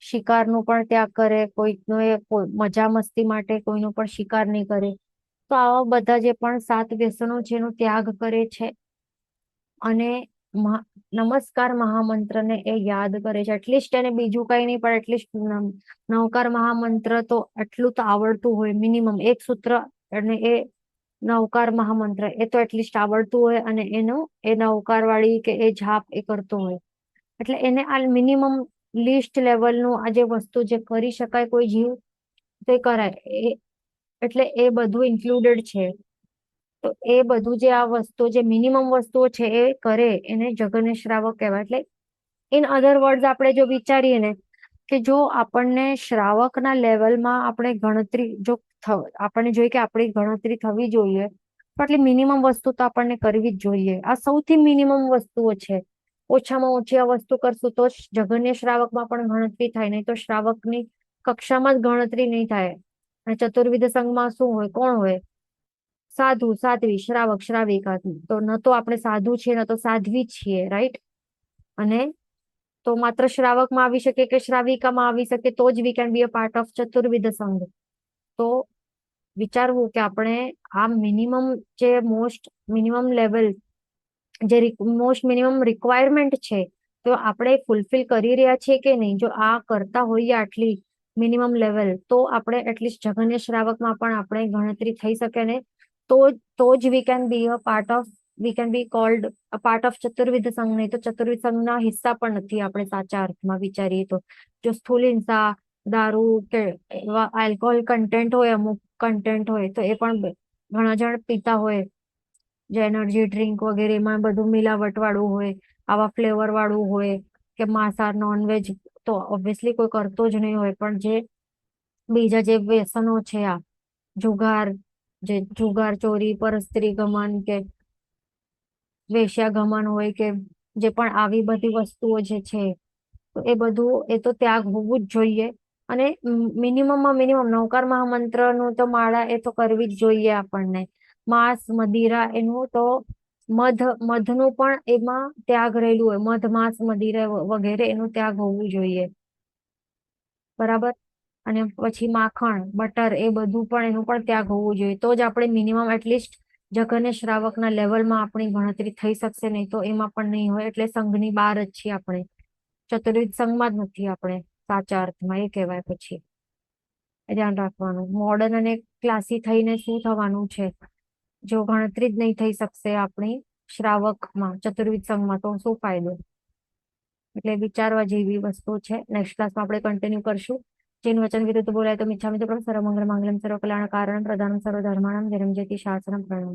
S1: શિકારનું પણ ત્યાગ કરે, કોઈનો એ મજા મસ્તી માટે કોઈનો પણ શિકાર નહીં કરે. તો આવા બધા જે પણ 7 વ્યસનો છે એનો ત્યાગ કરે છે અને નમસ્કાર મહામંત્રને એ યાદ કરે છે. એટલીસ્ટ એને બીજું કઈ નહીં પણ એટલીસ્ટ નવકાર મહામંત્ર તો આટલું તો આવડતું હોય મિનિમમ એક સૂત્ર, અને એ નવકાર મહામંત્ર એ તો એટલીસ્ટ આવડતું હોય અને એનો એ નવકાર વાળી કે એ જાપ એ કરતો હોય. એટલે એને આ મિનિમમ લિસ્ટ લેવલનું આ જે વસ્તુ જે કરી શકાય કોઈ જીવ તે કરાય એટલે એ બધું ઇન્ક્લુડેડ છે. તો એ બધું જે આ વસ્તુ જે મિનિમમ વસ્તુઓ છે એ કરે એને જગન્ય શ્રાવક કહેવાય. એટલે ઇન અધર વર્ડ્સ આપણે જો વિચારીએ ને કે જો આપણને શ્રાવકના લેવલમાં આપણે ગણતરી જો આપણને જોઈએ કે આપણી ગણતરી થવી જોઈએ તો આટલી મિનિમમ વસ્તુ તો આપણને કરવી જ જોઈએ. આ સૌથી મિનિમમ વસ્તુઓ છે. ઓછામાં ઓછી આ વસ્તુ કરશું તો જગન્ય શ્રાવકમાં પણ ગણતરી થાય, નહીં તો શ્રાવકની કક્ષામાં જ ગણતરી નહીં થાય. અને ચતુર્વિધ સંઘમાં શું હોય, કોણ હોય? સાધુ, સાધ્વી, શ્રાવક, શ્રાવિકા. તો ન તો આપણે સાધુ છીએ ન તો સાધ્વી છીએ, રાઈટ? અને તો માત્ર શ્રાવકમાં આવી શકે કે શ્રાવિકામાં આવી શકે તો જ we can be a part of ચતુર્વિધ સંઘ. તો વિચારવું કે આપણે આ મિનિમમ જે મોસ્ટ મિનિમમ લેવલ જે મોસ્ટ મિનિમમ રિક્વાયરમેન્ટ છે તો આપણે ફૂલફિલ કરી રહ્યા છીએ કે નહીં. જો આ કરતા હોઈએ આટલી મિનિમમ લેવલ તો આપણે એટલીસ્ટ જગન્ય શ્રાવકમાં પણ આપણે ગણતરી થઈ શકે ને તો જ we can be a part of we can be called a part of ચતુર્વિધ સંઘ. નહીં તો ચતુર્વિધ સંઘના હિસ્સા પણ નથી આપણે સાચા અર્થમાં વિચારીએ તો. જો સ્થૂલ હિંસા, દારૂ કે એવા આલ્કોહોલ કન્ટેન્ટ હોય, અમુક કન્ટેન્ટ હોય તો એ પણ ઘણા જણ પીતા હોય. જે એનર્જી ડ્રિંક વગેરેમાં બધું મિલાવટ વાળું હોય, આવા ફ્લેવર વાળું હોય કે માંસાહાર નોનવેજ તો ઓબ્વિયસલી કોઈ કરતો જ નહીં હોય. પણ જે બીજા જે વ્યસનો છે આ જુગાર, જે જુગાર ચોરી પરસ્ત્રી ગમન કે વેશ્યા ગમન હોય કે જે પણ આવી બધી વસ્તુઓ જે છે તો એ બધું એ તો ત્યાગ હોવું જ જોઈએ. અને મિનિમમમાં મિનિમમ નવકાર મહામંત્ર નું તો માળા એ તો કરવી જ જોઈએ આપણને. માંસ મદિરા એનું તો મધનું પણ એમાં ત્યાગ રહેલું હોય. મધ માંસ મદિરા વગેરે એનું ત્યાગ હોવું જોઈએ, બરાબર? અને પછી માખણ બટર એ બધું પણ એનું પણ ત્યાગ હોવું જોઈએ. તો જ આપણે મિનિમમ એટલીસ્ટ જગન્ય શ્રાવકના લેવલમાં આપણી ગણતરી થઈ શકશે. નહીં તો એમાં પણ નહીં હોય. એટલે સંઘની બહાર જ છીએ આપણે. ચતુર્વિધ સંઘમાં જ નથી આપણે સાચા અર્થમાં, એ કહેવાય. પછી એ ધ્યાન રાખવાનું. મોડર્ન અને ક્લાસી થઈને શું થવાનું છે? જો ગણતરી જ નહીં થઈ શકશે આપણી શ્રાવકમાં ચતુર્વિધ સંઘમાં તો શું ફાયદો? એટલે વિચારવા જેવી વસ્તુ છે. નેક્સ્ટ ક્લાસમાં આપણે કન્ટિન્યુ કરશું. જેન વચન વિરુદ્ધ બોલાય તો મિચ્છામિ દુક્કડમ. સર્વમંગલ માંગલ્યમ સર્વ કલ્યાણ કારણ પ્રધાનમ સર્વ ધર્માણમ જયમ જયતિ શાસનમ પ્રણમ.